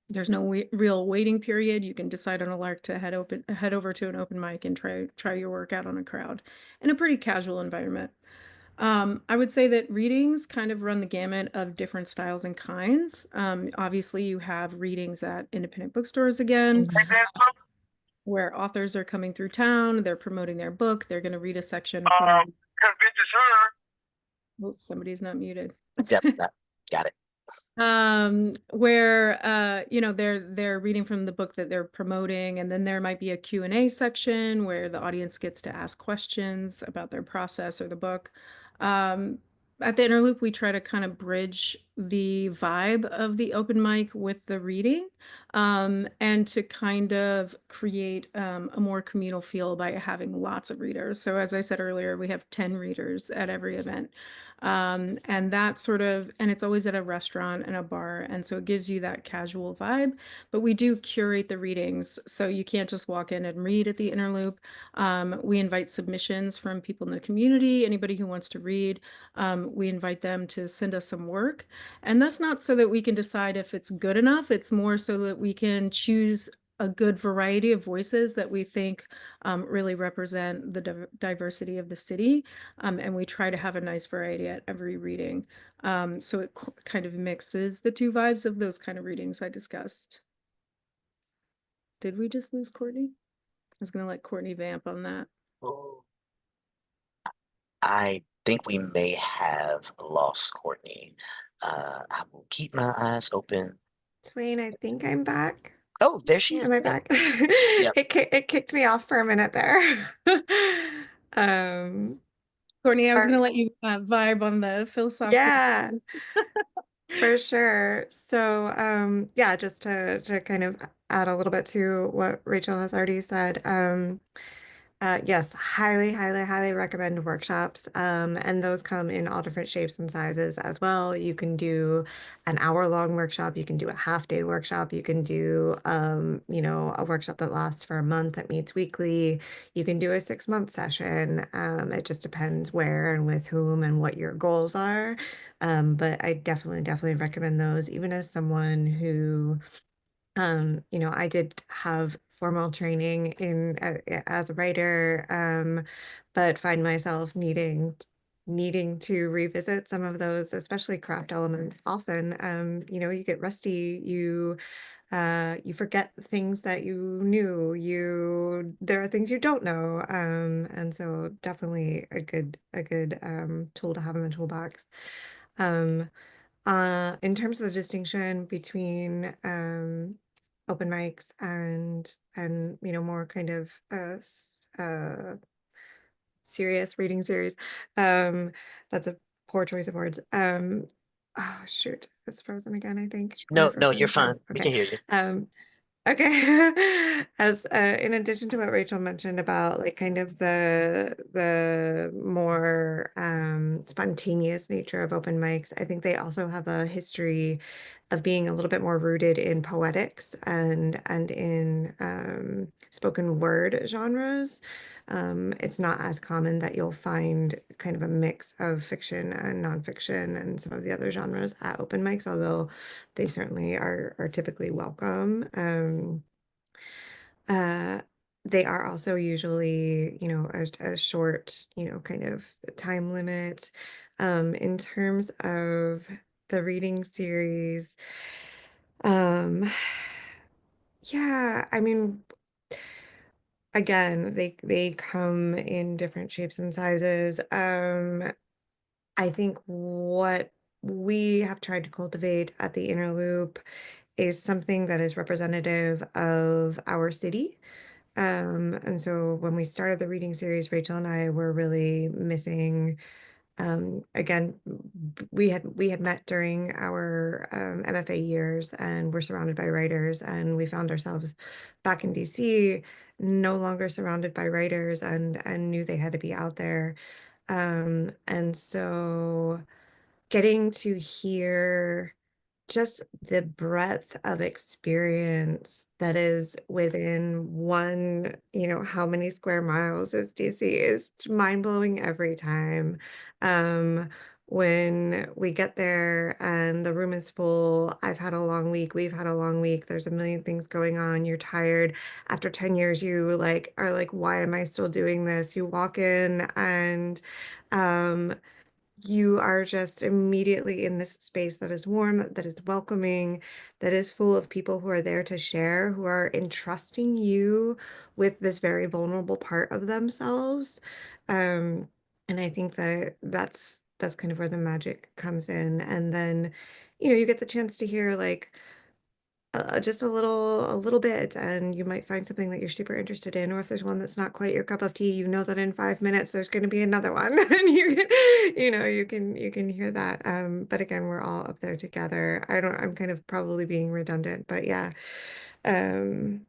there's no real waiting period. You can decide on a lark to head over to an open mic and try your work out on a crowd in a pretty casual environment. I would say that readings kind of run the gamut of different styles and kinds. Obviously, you have readings at independent bookstores again, where authors are coming through town, they're promoting their book, they're going to read a section from. Oops, somebody's not muted. Yep, got it. Where you know, they're reading from the book that they're promoting, and then there might be a Q&A section where the audience gets to ask questions about their process or the book. At the Interloop, we try to kind of bridge the vibe of the open mic with the reading, and to kind of create a more communal feel by having lots of readers. So as I said earlier, we have 10 readers at every event. And that sort of, and it's always at a restaurant and a bar. And so it gives you that casual vibe, but we do curate the readings. So you can't just walk in and read at the Interloop. We invite submissions from people in the community, anybody who wants to read. We invite them to send us some work. And that's not so that we can decide if it's good enough. It's more so that we can choose a good variety of voices that we think really represent the diversity of the city. And we try to have a nice variety at every reading. So it kind of mixes the two vibes of those kind of readings I discussed. Did we just lose Courtney? I was going to let Courtney vamp on that. I think we may have lost Courtney. I will keep my eyes open. Dwayne, I think I'm back. Oh, there she is. Am I Yep. back? Yep. It kicked me off for a minute there. Courtney, I was going to Sorry. let you vibe on the philosophical. Yeah, for sure. So, yeah, just to kind of add a little bit to what Rachel has already said. Yes, highly, highly, highly recommend workshops. And those come in all different shapes and sizes as well. You can do an hour-long workshop, you can do a half-day workshop, you can do you know, a workshop that lasts for a month that meets weekly. You can do a 6-month session. It just depends where and with whom and what your goals are. But I definitely recommend those, even as someone who you know, I did have formal training in as a writer, but find myself needing to revisit some of those, especially craft elements. Often, you know, you get rusty, you forget things that you knew. There are things you don't know, and so definitely a good tool to have in the toolbox. Um, in terms of the distinction between open mics and you know, more kind of serious reading series, that's a poor choice of words. Oh shoot, it's frozen again, I think. My No, first you're screen. fine. We Okay. can hear you. Okay. As in addition to what Rachel mentioned about like kind of the more spontaneous nature of open mics, I think they also have a history of being a little bit more rooted in poetics and in spoken word genres. It's not as common that you'll find kind of a mix of fiction and nonfiction and some of the other genres at open mics, although they certainly are typically welcome. Uh, they are also usually, a short, kind of time limit. In terms of the reading series, um, yeah, I mean, again, they come in different shapes and sizes. I think what we have tried to cultivate at the Inner Loop is something that is representative of our city. And so when we started the reading series, Rachel and I were really missing, again, we had met during our MFA years and we're surrounded by writers, and we found ourselves back in DC, no longer surrounded by writers, and knew they had to be out there. And so getting to hear just the breadth of experience that is within one, how many square miles is DC is mind-blowing every time. When we get there and the room is full, I've had a long week, we've had a long week, there's a million things going on, you're tired. After 10 years, you are like, why am I still doing this? You walk in and um you are just immediately in this space that is warm, that is welcoming, that is full of people who are there to share, who are entrusting you with this very vulnerable part of themselves. And I think that that's kind of where the magic comes in. And then, you get the chance to hear like just a little bit, and you might find something that you're super interested in, or if there's one that's not quite your cup of tea, you know that in 5 minutes there's going to be another one and you can hear that. But again, we're all up there together. I'm kind of probably being redundant, but yeah. um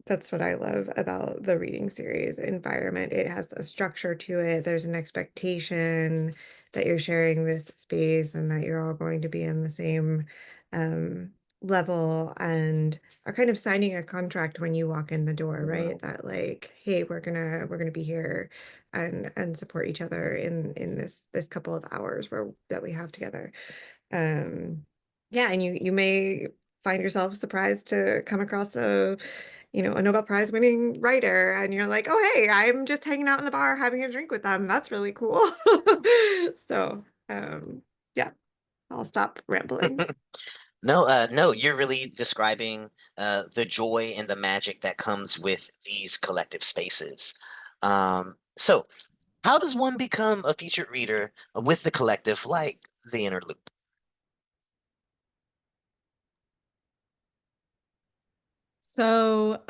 that's what I love about the reading series environment. It has a structure to it. There's an expectation that you're sharing this space and that you're all going to be in the same um, level, and are kind of signing a contract when you walk in the door, right? That like, hey, we're gonna be here and support each other in this couple of hours that we have together. Yeah, and you may find yourself surprised to come across a Nobel Prize winning writer, and you're like, oh, hey, I'm just hanging out in the bar having a drink with them. That's really cool. So, yeah, I'll stop rambling. No, you're really describing the joy and the magic that comes with these collective spaces. So how does one become a featured reader with the collective like the Inner Loop? So,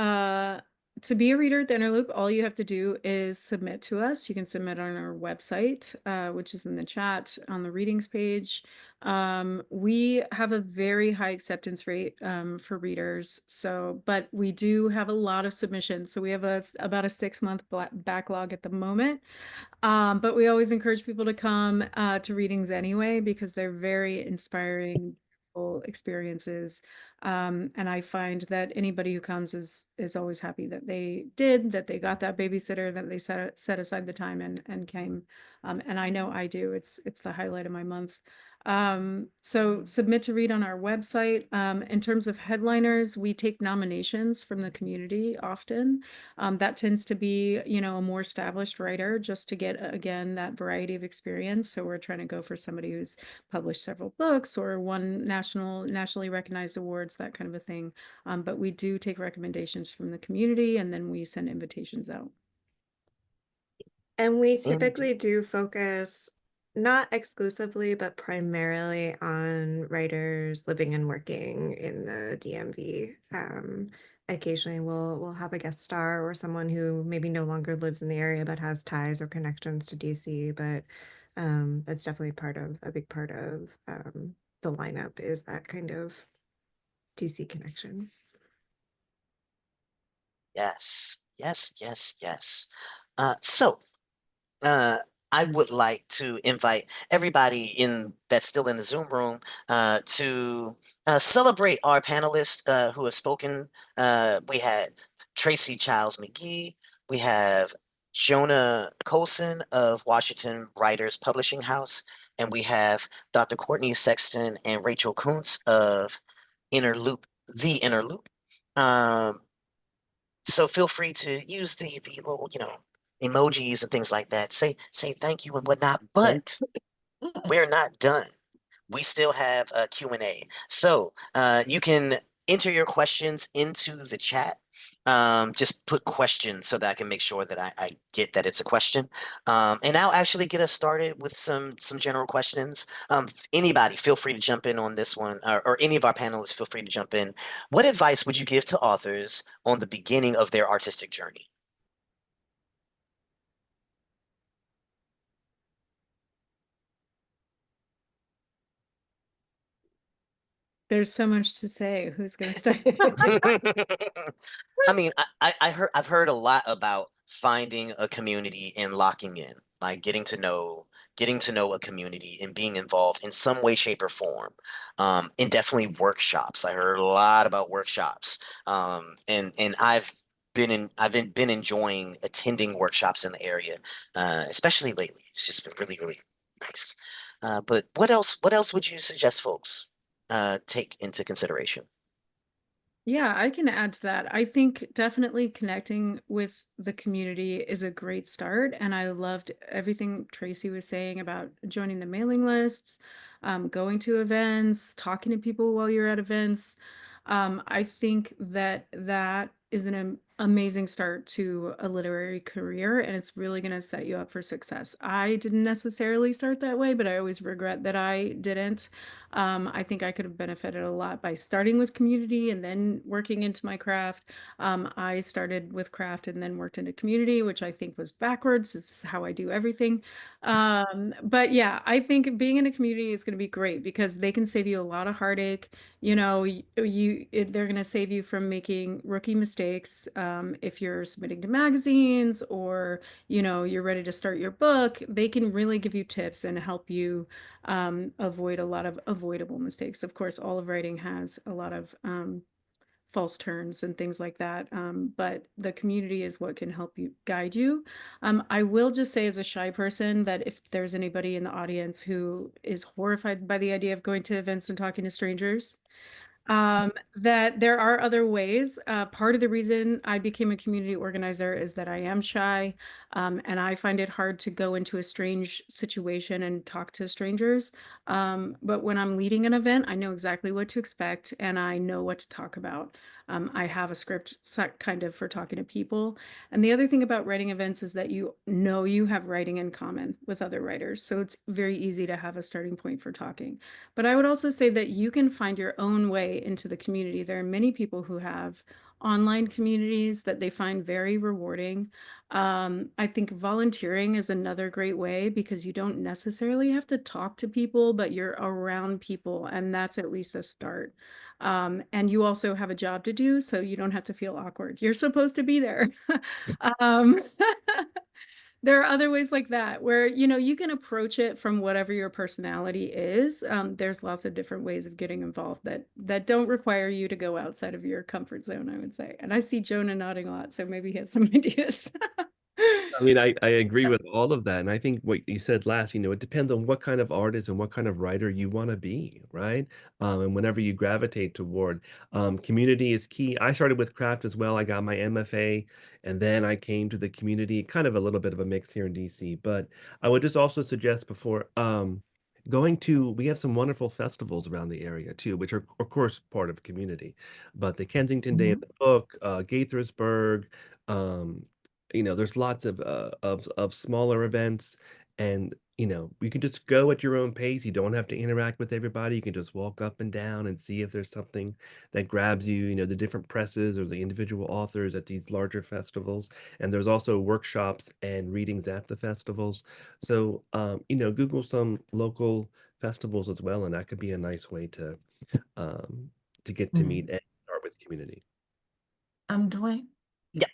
to be a reader at the Inner Loop, all you have to do is submit to us. You can submit on our website, which is in the chat on the readings page. We have a very high acceptance rate for readers. So, but we do have a lot of submissions. So we have about a 6-month backlog at the moment. But we always encourage people to come to readings anyway, because they're very inspiring experiences. And I find that anybody who comes is always happy that that they got that babysitter, that they set aside the time and came. And I know I do. It's the highlight of my month. So submit to read on our website. In terms of headliners, we take nominations from the community often. That tends to be, a more established writer, just to get, again, that variety of experience. So we're trying to go for somebody who's published several books or won nationally recognized awards, that kind of a thing. But we do take recommendations from the community, and then we send invitations out. And we Indeed. typically do focus not exclusively, but primarily on writers living and working in the DMV. Occasionally we'll have a guest star or someone who maybe no longer lives in the area but has ties or connections to DC. But that's definitely a big part of the lineup, is that kind of DC connection. Yes, yes, yes, yes. So uh, I would like to invite everybody that's still in the Zoom room to celebrate our panelists who have spoken. We had Tracy Chiles McGhee. We have Jona Colson of Washington Writers Publishing House, and we have Dr. Courtney Sexton and Rachel Kuntz of The Inner Loop. So feel free to use the little, emojis and things like that. Say thank you and whatnot, but we're not done. We still have a Q&A. So you can enter your questions into the chat. Just put questions so that I can make sure that I get that it's a question. And I'll actually get us started with some general questions. Anybody, feel free to jump in on this one, or any of our panelists, feel free to jump in. What advice would you give to authors on the beginning of their artistic journey? There's so much to say. Who's going to start? I mean, I've heard a lot about finding a community and locking in, like getting to know a community and being involved in some way, shape, or form. And definitely workshops. I heard a lot about workshops. And I've been enjoying attending workshops in the area, especially lately. It's just been really, really nice. But what else would you suggest folks take into consideration? Yeah, I can add to that. I think definitely connecting with the community is a great start. And I loved everything Tracy was saying about joining the mailing lists, going to events, talking to people while you're at events. I think that that is an amazing start to a literary career, and it's really going to set you up for success. I didn't necessarily start that way, but I always regret that I didn't. I think I could have benefited a lot by starting with community and then working into my craft. I started with craft and then worked into community, which I think was backwards. It's how I do everything. But yeah, I think being in a community is going to be great because they can save you a lot of heartache. They're going to save you from making rookie mistakes. If you're submitting to magazines or you're ready to start your book, they can really give you tips and help you avoid a lot of avoidable mistakes. Of course, all of writing has a lot of false turns and things like that. But the community is what can help you guide you. I will just say, as a shy person, that if there's anybody in the audience who is horrified by the idea of going to events and talking to strangers, that there are other ways. Part of the reason I became a community organizer is that I am shy, and I find it hard to go into a strange situation and talk to strangers. But when I'm leading an event, I know exactly what to expect and I know what to talk about. I have a script set kind of for talking to people. And the other thing about writing events is that you have writing in common with other writers. So it's very easy to have a starting point for talking. But I would also say that you can find your own way into the community. There are many people who have online communities that they find very rewarding. I think volunteering is another great way because you don't necessarily have to talk to people, but you're around people, and that's at least a start. And you also have a job to do, so you don't have to feel awkward. You're supposed to be there. um, there are other ways like that where you can approach it from whatever your personality is. There's lots of different ways of getting involved that don't require you to go outside of your comfort zone, I would say. And I see Jonah nodding a lot, so maybe he has some ideas. I mean, I agree with all of that. And I think what you said last, it depends on what kind of artist and what kind of writer you want to be, right? And whenever you gravitate toward, community is key. I started with craft as well. I got my MFA and then I came to the community, kind of a little bit of a mix here in DC. But I would just also suggest before, we have some wonderful festivals around the area too, which are of course part of community. But the Kensington Day of the Book, Gaithersburg, um, there's lots of smaller events, and you can just go at your own pace. You don't have to interact with everybody. You can just walk up and down and see if there's something that grabs you. The different presses or the individual authors at these larger festivals, and there's also workshops and readings at the festivals. So Google some local festivals as well, and that could be a nice way um to get to meet and start with community. Dwayne. Yeah.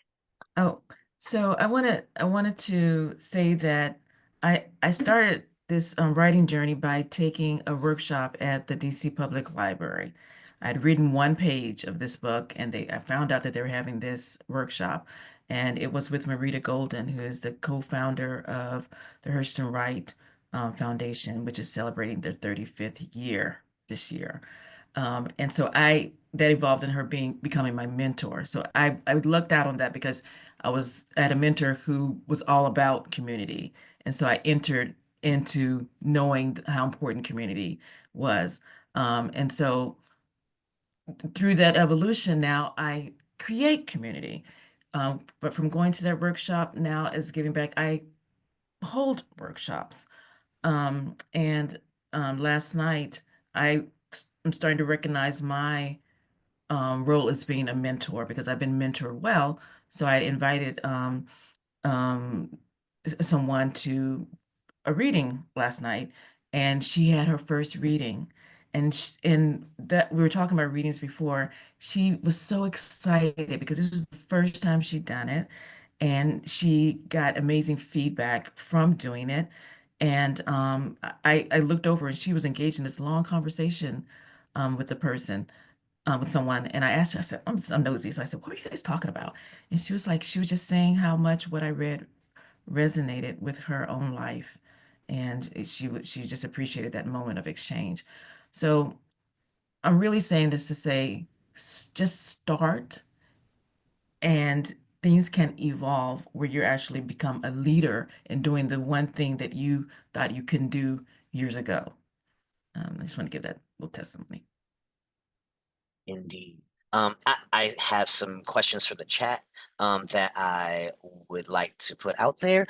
Oh, so I wanted to say that I started this writing journey by taking a workshop at the DC Public Library. I'd written one page of this book, and I found out that they were having this workshop, and it was with Marita Golden, who is the co-founder of the Hurston Wright Foundation, which is celebrating their 35th year this year. And so that evolved in her becoming my mentor. So I lucked out on that because I had a mentor who was all about community. And so I entered into knowing how important community was. And so through that evolution, now I create community. But from going to that workshop now as giving back, I hold workshops. And last night, I'm starting to recognize my role as being a mentor because I've been mentored well. So I invited um, someone to a reading last night, and she had her first reading. And that we were talking about readings before. She was so excited because this was the first time she'd done it, and she got amazing feedback from doing it. And I looked over, and she was engaged in this long conversation with the person, with someone, and I asked her. I said, I'm nosy," so I said, "What were you guys talking about?" And she was like, she was just saying how much what I read resonated with her own life, and she just appreciated that moment of exchange. So I'm really saying this to say, just start, and things can evolve where you actually become a leader in doing the one thing that you thought you couldn't do years ago. I just want to give that little testimony. Indeed. I have some questions for the chat that I would like to put out there.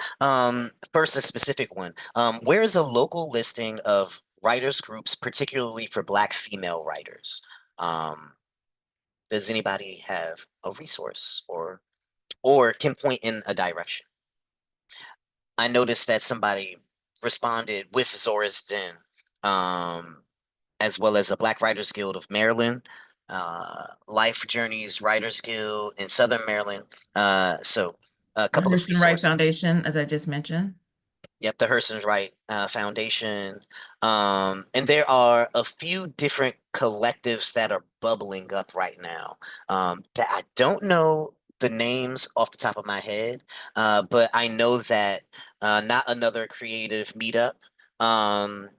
First, a specific one. Where is a local listing of writers groups, particularly for Black female writers? Does anybody have a resource or can point in a direction? I noticed that somebody responded with Zora's Den, as well as a Black Writers Guild of Maryland, Life Journeys Writers Guild in Southern Maryland. So a The couple of Hurston Wright resources. Foundation, as I just mentioned. Yep, the Hurston Wright Foundation. And there are a few different collectives that are bubbling up right now that I don't know the names off the top of my head, but I know that Not Another Creative Meetup um,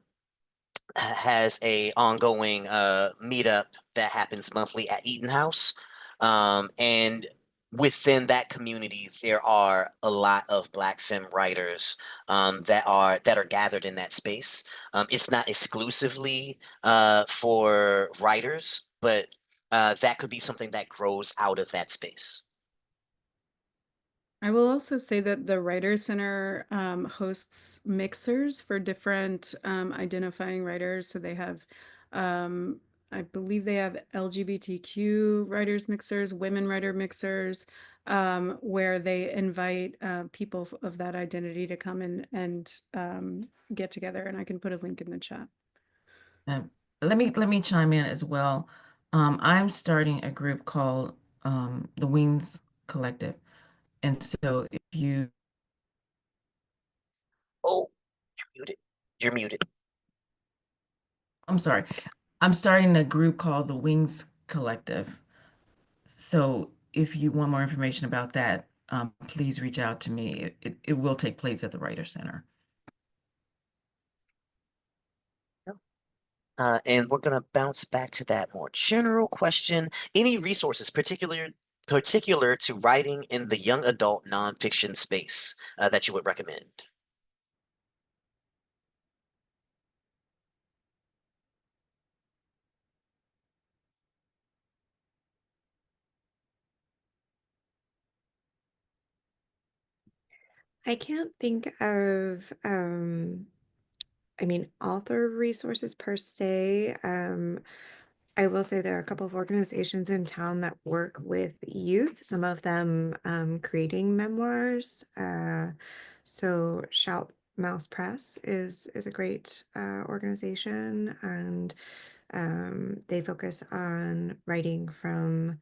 has a ongoing meetup that happens monthly at Eaton House. And within that community, there are a lot of Black femme writers that are gathered in that space. It's not exclusively for writers, but that could be something that grows out of that space. I will also say that the Writer Center hosts mixers for different identifying writers. So they have, I believe they have LGBTQ writers mixers, women writer mixers, where they invite people of that identity to come in and get together. And I can put a link in the chat. Let me chime in as well. I'm starting a group called the Wings Collective. And so if you, Oh, you're muted. You're muted. I'm sorry, I'm starting a group called the Wings Collective. So if you want more information about that, please reach out to me. It will take place at the Writer Center. And we're going to bounce back to that more general question. Any resources particular to writing in the young adult nonfiction space that you would recommend? I can't think of, I mean, author resources per se. I will say there are a couple of organizations in town that work with youth, some of them creating memoirs. So Shout Mouse Press is a great organization, and they focus on writing from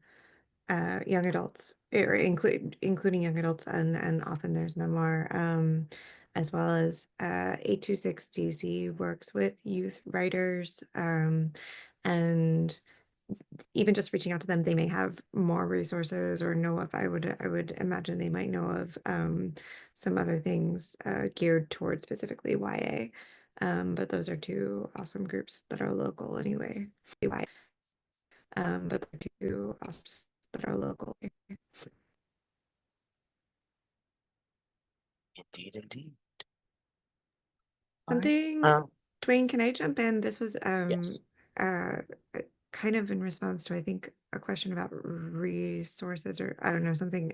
young adults, or including young adults, and often there's memoir, as well as 826 DC works with youth writers, and even just reaching out to them, they may have more resources or know if I would imagine they might know of some other things geared towards specifically YA. But those are two awesome groups that are local anyway. But they're two awesome groups that are local. Indeed, indeed. All right. Something, Dwayne, can I jump in? This was Yes. uh kind of in response to, I think, a question about resources, or I don't know, something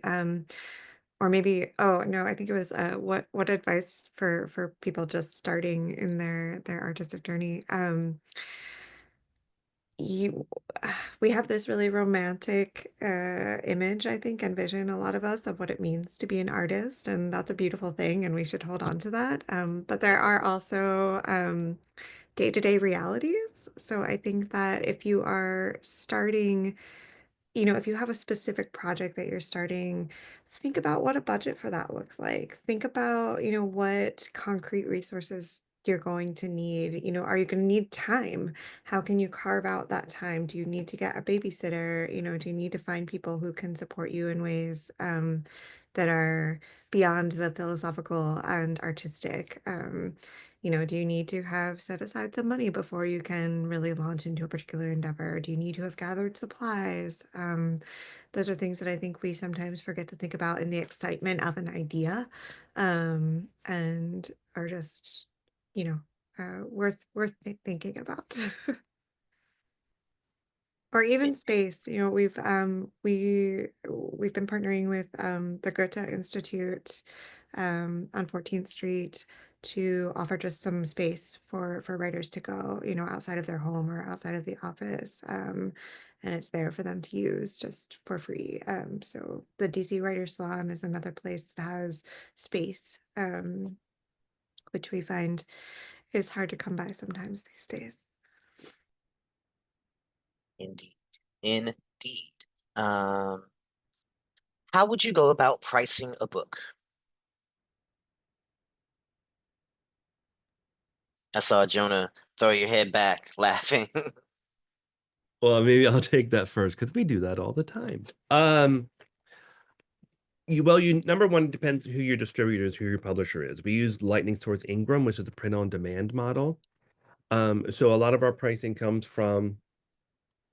or maybe, oh no, I think it was what advice for people just starting in their artistic journey. You We have this really romantic image, I think, and vision, a lot of us, of what it means to be an artist, and that's a beautiful thing, and we should hold on to that. But there are also day-to-day realities. So I think that if you are starting, if you have a specific project that you're starting, think about what a budget for that looks like. Think about, what concrete resources you're going to need. Are you going to need time? How can you carve out that time? Do you need to get a babysitter? Do you need to find people who can support you in ways that are beyond the philosophical and artistic? Do you need to have set aside some money before you can really launch into a particular endeavor? Do you need to have gathered supplies? Those are things that I think we sometimes forget to think about in the excitement of an idea, and are just, worth thinking about. Or even space. We've been partnering with the Goethe Institute on 14th Street to offer just some space for writers to go, outside of their home or outside of the office. And it's there for them to use just for free. So the DC Writers Salon is another place that has space, which we find is hard to come by sometimes these days. Indeed. Indeed. How would you go about pricing a book? I saw Jonah throw your head back laughing. Well, maybe I'll take that first because we do that all the time. You number one, depends who your distributor is, who your publisher is. We use Lightning Source Ingram, which is the print on demand model. So a lot of our pricing comes from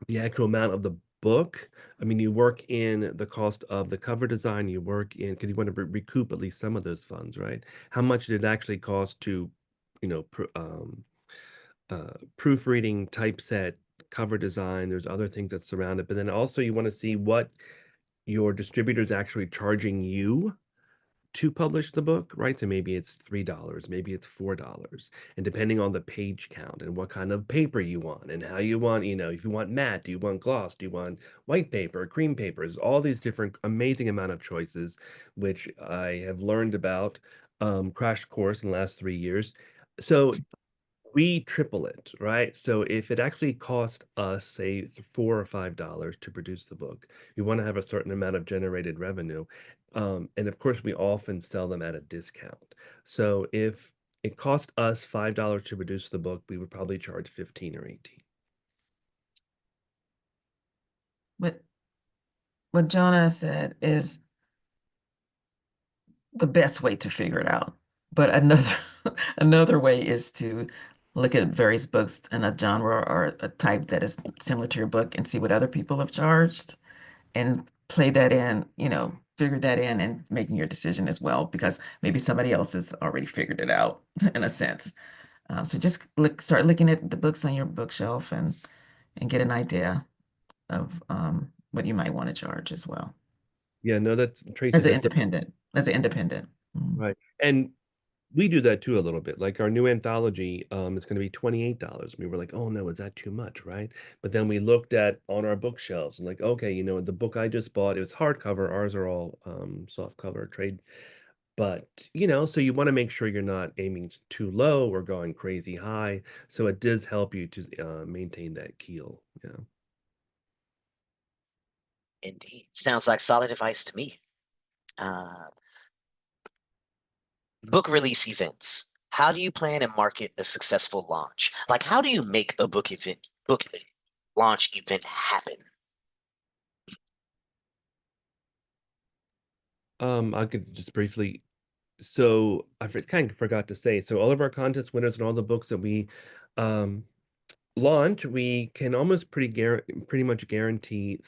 the actual amount of the book. I mean, you work in the cost of the cover design, you work in, because you want to recoup at least some of those funds, right? How much did it actually cost to, proofreading, typeset, cover design? There's other things that surround it, but then also you want to see what your distributor's actually charging you to publish the book, right? So maybe it's $3, maybe it's $4. And depending on the page count and what kind of paper you want and how you want, if you want matte, do you want gloss, do you want white paper, cream papers, all these different amazing amount of choices, which I have learned about crash course in the last 3 years. So we triple it, right? So if it actually cost us, say, $4 or $5 to produce the book, we want to have a certain amount of generated revenue. And of course, we often sell them at a discount. So if it cost us $5 to produce the book, we would probably charge 15 or 18. What Jona said is the best way to figure it out. But another way is to look at various books in a genre or a type that is similar to your book and see what other people have charged and play that in, figure that in and making your decision as well, because maybe somebody else has already figured it out in a sense. So just start looking at the books on your bookshelf and get an idea of what you might want to charge as well. Yeah, no, that's Tracy. That's As an independent. right. And we do that too a little bit. Like our new anthology is going to be $28. We were like, oh no, is that too much, right? But then we looked at on our bookshelves and like, okay, the book I just bought, it was hardcover. Ours are all soft cover trade. But, so you want to make sure you're not aiming too low or going crazy high. So it does help you to maintain that keel. Indeed. Sounds like solid advice to me. Book release events. How do you plan and market a successful launch? Like, how do you make a book launch event happen? I could just briefly. So kind of forgot to say. So all of our contest winners and all the books that we um, launch, we can almost pretty much guarantee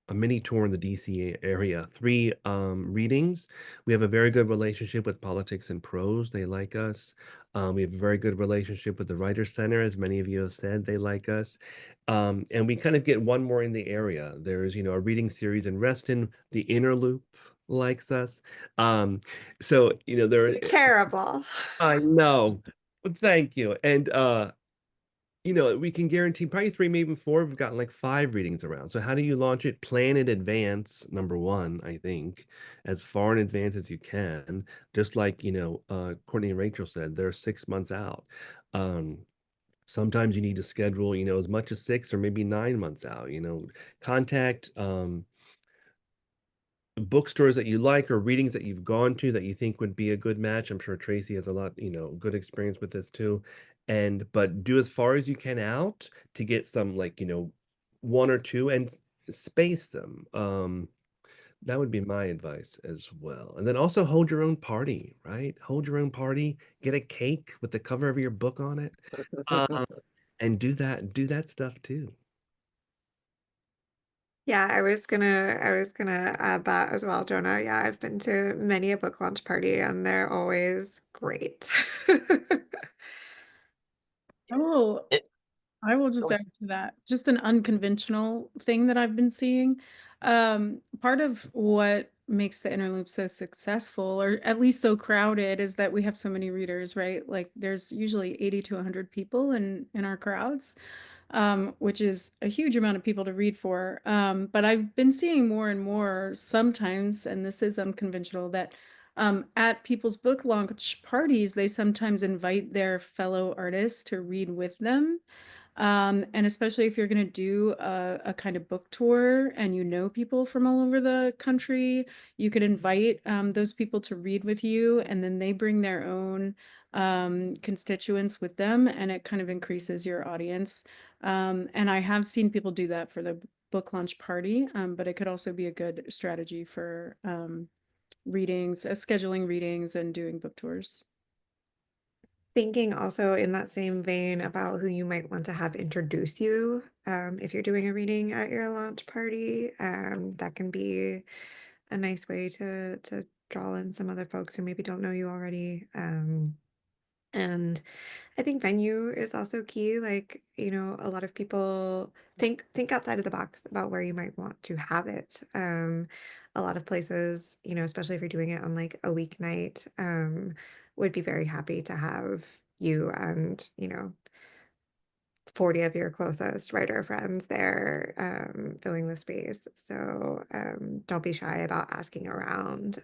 a mini tour in the DC area, three readings. We have a very good relationship with Politics and Prose. They like us. We have a very good relationship with the Writers Center, as many of you have said, they like us. And we kind of get one more in the area. There's, a reading series in Reston. The Inner Loop likes us. So, Terrible. I know. But thank you. And we can guarantee probably three, maybe four. We've gotten like five readings around. So how do you launch it? Plan in advance, number one, I think, as far in advance as you can. Just like, Courtney and Rachel said, they're 6 months out. Sometimes you need to schedule, as much as 6 or maybe 9 months out, contact bookstores that you like or readings that you've gone to that you think would be a good match. I'm sure Tracy has a lot, good experience with this too. But do as far as you can out to get some like, one or two and space them. That would be my advice as well. And then also hold your own party, right? Hold your own party, get a cake with the cover of your book on it. And do that stuff too. Yeah, I was gonna add that as well, Jonah. Yeah, I've been to many a book launch party and they're always great. Oh, It- I will just oh, add to that. Just an unconventional thing that I've been seeing. Part of what makes the Interloop so successful, or at least so crowded, is that we have so many readers, right? Like there's usually 80 to 100 people in our crowds, which is a huge amount of people to read for. But I've been seeing more and more sometimes, and this is unconventional, that at people's book launch parties, they sometimes invite their fellow artists to read with them. And especially if you're going to do a kind of book tour and you know people from all over the country, you could invite those people to read with you, and then they bring their own constituents with them, and it kind of increases your audience. And I have seen people do that for the book launch party, but it could also be a good strategy for readings, scheduling readings and doing book tours. Thinking also in that same vein about who you might want to have introduce you, if you're doing a reading at your launch party, that can be a nice way to draw in some other folks who maybe don't know you already. And I think venue is also key. Like, a lot of people think outside of the box about where you might want to have it. A lot of places, especially if you're doing it on like a weeknight, would be very happy to have you and, 40 of your closest writer friends there, filling the space. So don't be shy about asking around,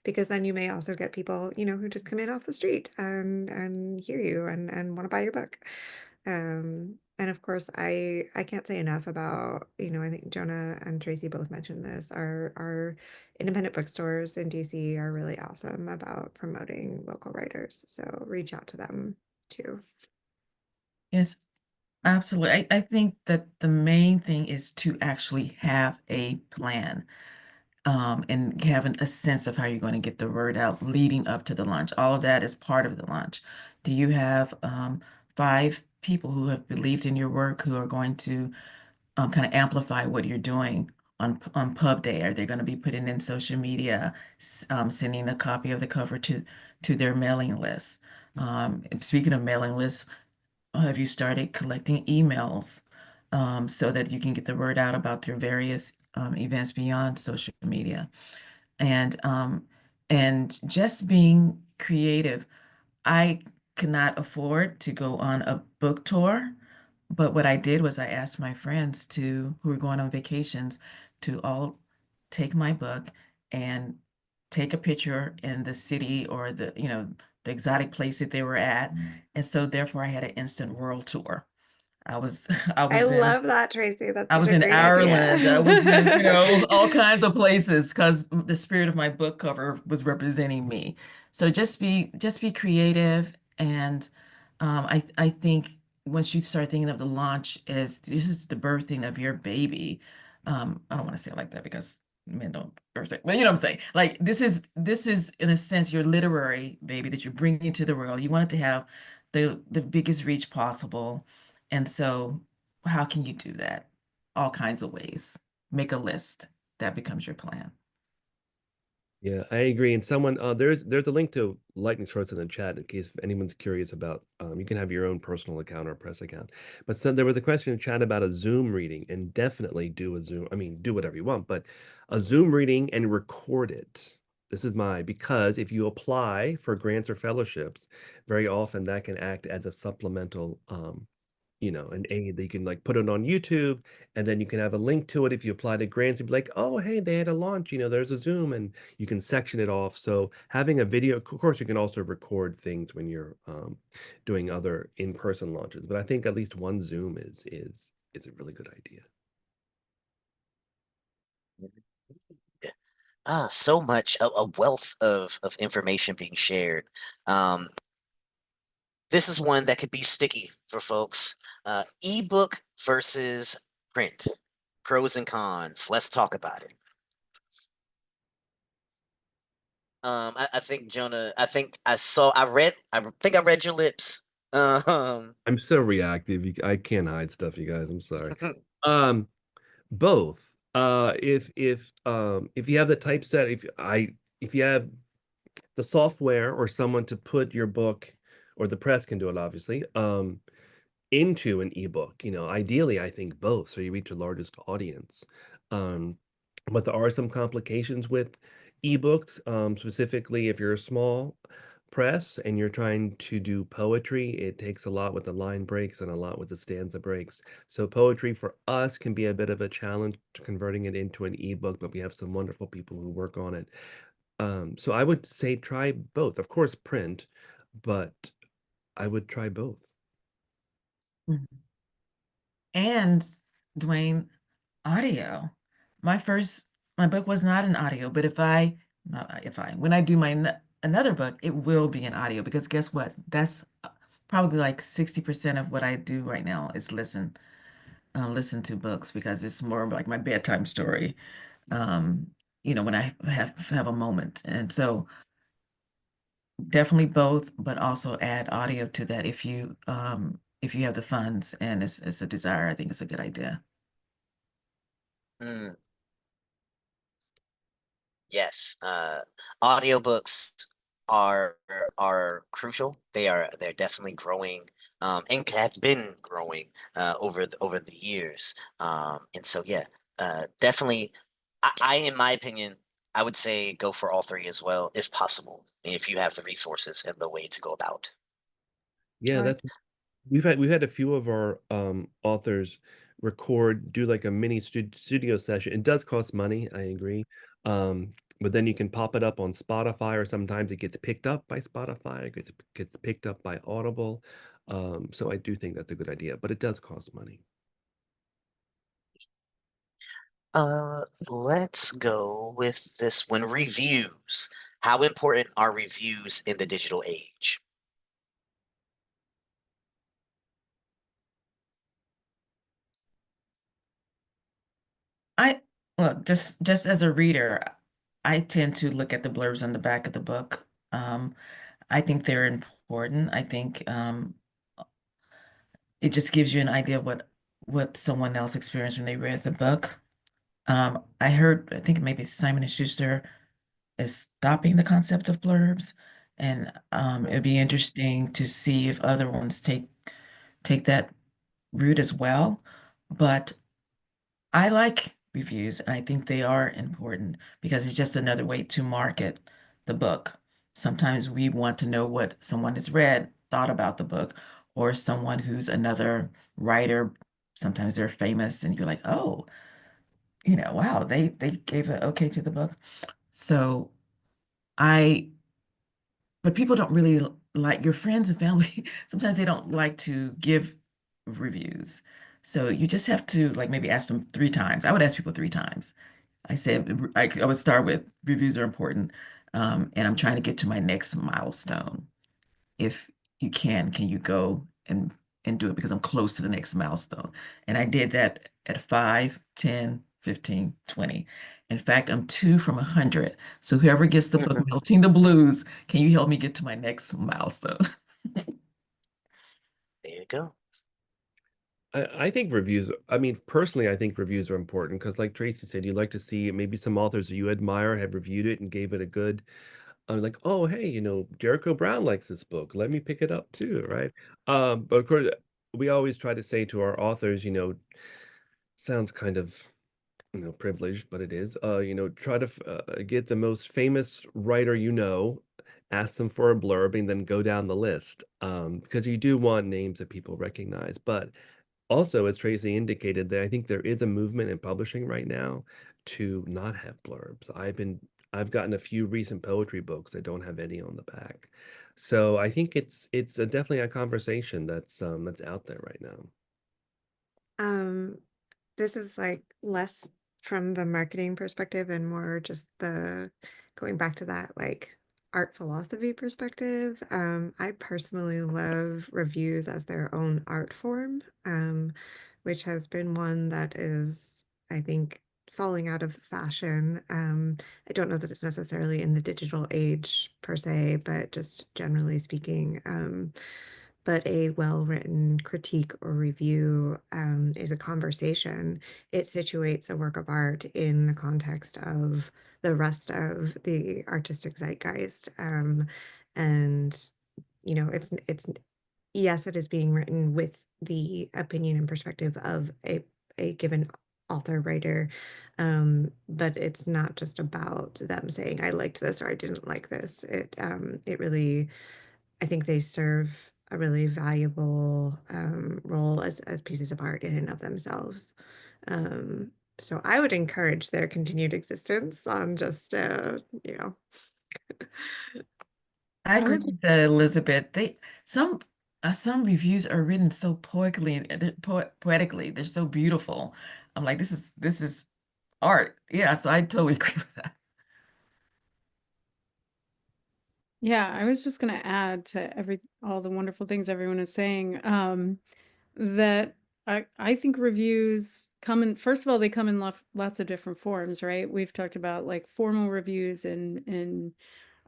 because then you may also get people, who just come in off the street and hear you and want to buy your book. And of course, I can't say enough about, I think Jonah and Tracy both mentioned this. Our independent bookstores in DC are really awesome about promoting local writers. So reach out to them too. Yes, absolutely. I think that the main thing is to actually have a plan, and having a sense of how you're going to get the word out leading up to the launch. All of that is part of the launch. Do you have 5 people who have believed in your work who are going to kind of amplify what you're doing on pub day? Are they going to be putting in social media, sending a copy of the cover to their mailing list? Speaking of mailing lists, have you started collecting emails so that you can get the word out about their various events beyond social media? And just being creative. I could not afford to go on a book tour, but what I did was I asked my friends who were going on vacations to all take my book and take a picture in the city or the exotic place that they were at. And so therefore I had an instant world tour. I was I I was in love that, Tracy. That's I such was a in great Ireland. I was in, idea. all kinds of places because the spirit of my book cover was representing me. So just be creative, and I think once you start thinking of the launch as this is the birthing of your baby, I don't want to say it like that because men don't birth it, but you know what I'm saying? Like this is in a sense your literary baby that you're bringing to the world. You want it to have the biggest reach possible. And so how can you do that? All kinds of ways. Make a list. That becomes your plan. Yeah, I agree. And someone there's a link to lightning shorts in the chat in case anyone's curious about you can have your own personal account or press account. But so there was a question in chat about a Zoom reading, and definitely do a Zoom. I mean, do whatever you want, but a Zoom reading and record it. This is because if you apply for grants or fellowships, very often that can act as a supplemental an aid that you can like put it on YouTube, and then you can have a link to it if you apply to grants and be like, oh, hey, they had a launch, there's a Zoom, and you can section it off. So having a video, of course, you can also record things when you're doing other in-person launches, but I think at least one Zoom is a really good idea. So much, a wealth of information being shared. This is one that could be sticky for folks. Ebook versus print, pros and cons. Let's talk about it. I think Jona, I think I read your lips. I'm so reactive. I can't hide stuff, you guys. I'm sorry. Um, both. If you have the typeset, if you have the software or someone to put your book, or the press can do it, obviously, into an ebook, ideally, I think both, so you reach the largest audience. Um, but there are some complications with ebooks, specifically if you're a small press and you're trying to do poetry, it takes a lot with the line breaks and a lot with the stanza breaks. So poetry for us can be a bit of a challenge to converting it into an ebook, but we have some wonderful people who work on it. So I would say try both. Of course, print, but I would try both. Mhm. And Dwayne, audio. My book was not an audio, but when I do another book, it will be an audio because guess what? That's probably like 60% of what I do right now is listen to books because it's more like my bedtime story. Um, when I have a moment. And so definitely both, but also add audio to that if you have the funds and it's a desire, I think it's a good idea. Mm, yes, audiobooks are are crucial. They're definitely growing, and have been growing over the years. And so yeah, definitely. In my opinion, I would say go for all three as well, if possible, if you have the resources and the way to go about. Yeah, Uh, that's we've had a few of our authors do like a mini studio session. It does cost money, I agree. But then you can pop it up on Spotify, or sometimes it gets picked up by Spotify, it gets picked up by Audible. So I do think that's a good idea, but it does cost money. Let's go with this one. Reviews. How important are reviews in the digital age? I well, just as a reader, I tend to look at the blurbs on the back of the book. I think they're important. I think it just gives you an idea of what someone else experienced when they read the book. I think maybe Simon and Schuster is stopping the concept of blurbs, and it'd be interesting to see if other ones take that route as well. But I like reviews, and I think they are important because it's just another way to market the book. Sometimes we want to know what someone has read, thought about the book, or someone who's another writer. Sometimes they're famous, and you're like, oh, wow, they gave an okay to the book. So I, but people don't really like your friends and family. Sometimes they don't like to give reviews. So you just have to like maybe ask them 3 times. I would ask people 3 times. I said I would start with reviews are important, and I'm trying to get to my next milestone. If you can you go and and do it because I'm close to the next milestone. And I did that at 5, 10, 15, 20. In fact, I'm 2 from 100. So whoever gets the book Melting the Blues, can you help me get to my next milestone? There you go. I think reviews, I mean, personally, I think reviews are important because, like Tracy said, you'd like to see maybe some authors that you admire have reviewed it and gave it a good, like, oh, hey, Jericho Brown likes this book. Let me pick it up too, right? But of course, we always try to say to our authors, sounds kind of, privileged, but it is, try to get the most famous writer ask them for a blurb, and then go down the list, because you do want names that people recognize. But also, as Tracy indicated, that I think there is a movement in publishing right now to not have blurbs. I've gotten a few recent poetry books that don't have any on the back. So I think it's definitely a conversation that's out there right now. Um, this is like less from the marketing perspective and more just the going back to that like art philosophy perspective. I personally love reviews as their own art form, which has been one that is, I think, falling out of fashion. I don't know that it's necessarily in the digital age per se, but just generally speaking, but a well-written critique or review is a conversation. It situates a work of art in the context of the rest of the artistic zeitgeist. And it's yes, it is being written with the opinion and perspective of a given author writer, but it's not just about them saying I liked this or I didn't like this. It really, I think they serve a really valuable role as pieces of art in and of themselves. Um, so I would encourage their continued existence on just I I agree would, with Elizabeth. Some reviews are written so poetically and poetically. They're so beautiful. I'm like, this is art. Yeah, so I totally agree with that. yeah, I was just going to add to all the wonderful things everyone is saying, that I think reviews come in, first of all, they come in lots of different forms, right? We've talked about like formal reviews in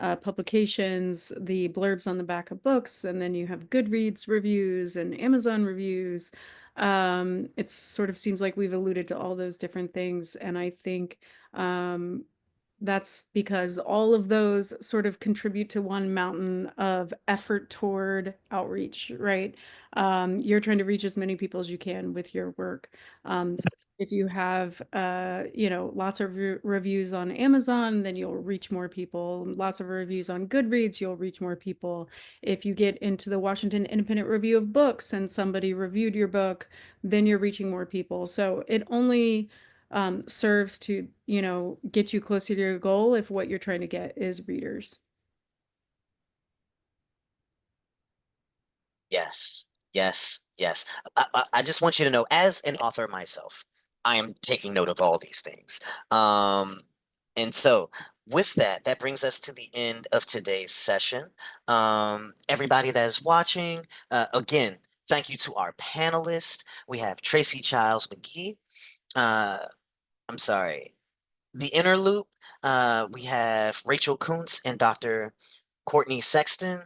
publications, the blurbs on the back of books, and then you have Goodreads reviews and Amazon reviews. It sort of seems like we've alluded to all those different things, and I think that's because all of those sort of contribute to one mountain of effort toward outreach, right? You're trying to reach as many people as you can with your work. So if you have, lots of reviews on Amazon, then you'll reach more people. Lots of reviews on Goodreads, you'll reach more people. If you get into the Washington Independent Review of Books and somebody reviewed your book, then you're reaching more people. So it only serves to, get you closer to your goal if what you're trying to get is readers. Yes, yes, yes. I just want you to know, as an author myself, I am taking note of all these things. And so with that, that brings us to the end of today's session. Everybody that is watching, again, thank you to our panelists. We have Tracy Chiles McGhee. Uh, I'm sorry, the Inner Loop. We have Rachel Kuntz and Dr. Courtney Sexton.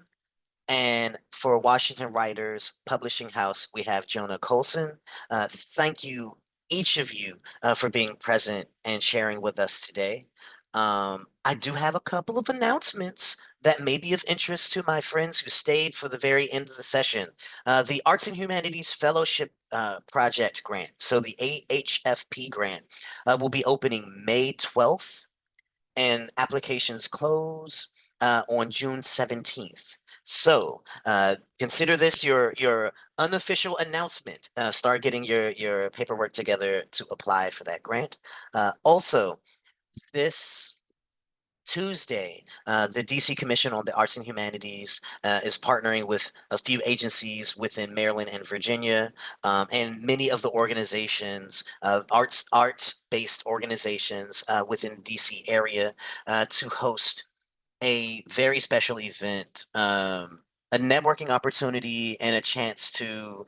And for Washington Writers Publishing House, we have Jona Colson. Thank you, each of you, for being present and sharing with us today. I do have a couple of announcements that may be of interest to my friends who stayed for the very end of the session. The Arts and Humanities Fellowship Project grant, so the AHFP grant, will be opening May 12th, and applications close on June 17th. So consider this your unofficial announcement. Start getting your paperwork together to apply for that grant. Also, this Tuesday, the DC Commission on the Arts and Humanities is partnering with a few agencies within Maryland and Virginia, and many of the organizations, arts-based organizations within DC area, to host a very special event a networking opportunity and a chance to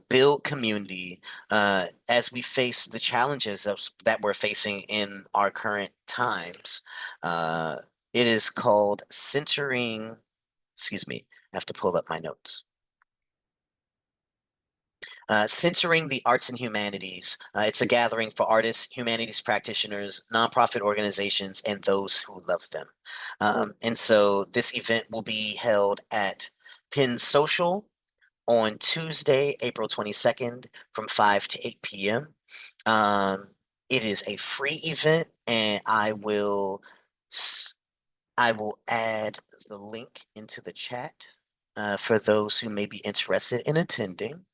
build community as we face the challenges that we're facing in our current times. It is called Centering, excuse me, I have to pull up my notes. Centering the Arts and Humanities. It's a gathering for artists, humanities practitioners, nonprofit organizations, and those who love them. And so this event will be held at Penn Social on Tuesday, April 22nd from 5 to 8 p.m. It is a free event, and I will add the link into the chat for those who may be interested in attending.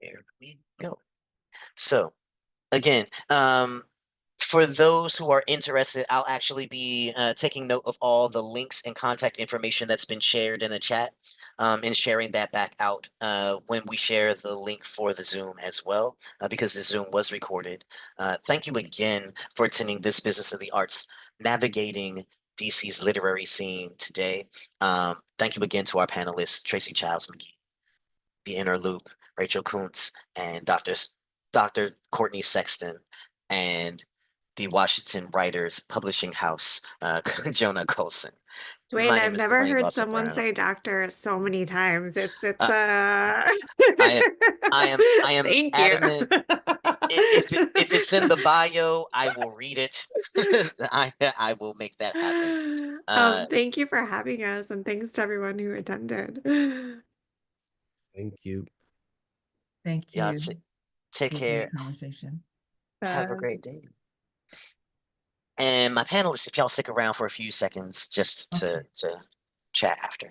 There we go. So again, for those who are interested, I'll actually be taking note of all the links and contact information that's been shared in the chat, and sharing that back out when we share the link for the Zoom as well, because the Zoom was recorded. Thank you again for attending this Business of the Arts, navigating DC's literary scene today. Thank you again to our panelists, Tracy, Chiles, McGhee, the Inner Loop, Rachel Kuntz, and Dr. Courtney Sexton, and the Washington Writers Publishing House, Jona Colson. Dwayne, My I've name is never Dwayne heard Lawson someone Brown. say doctor so many times. It's Uh, I am Thank you. adamant. If it's in the bio, I will read it. I will make that happen. Thank you for having us, and thanks to everyone who attended. Thank you. Thank Yeah, you. take For a care. great conversation. Have a great day. And my panelists, if y'all stick around for a few seconds just to chat after.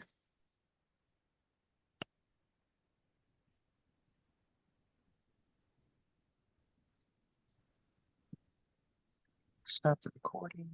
Stop the recording.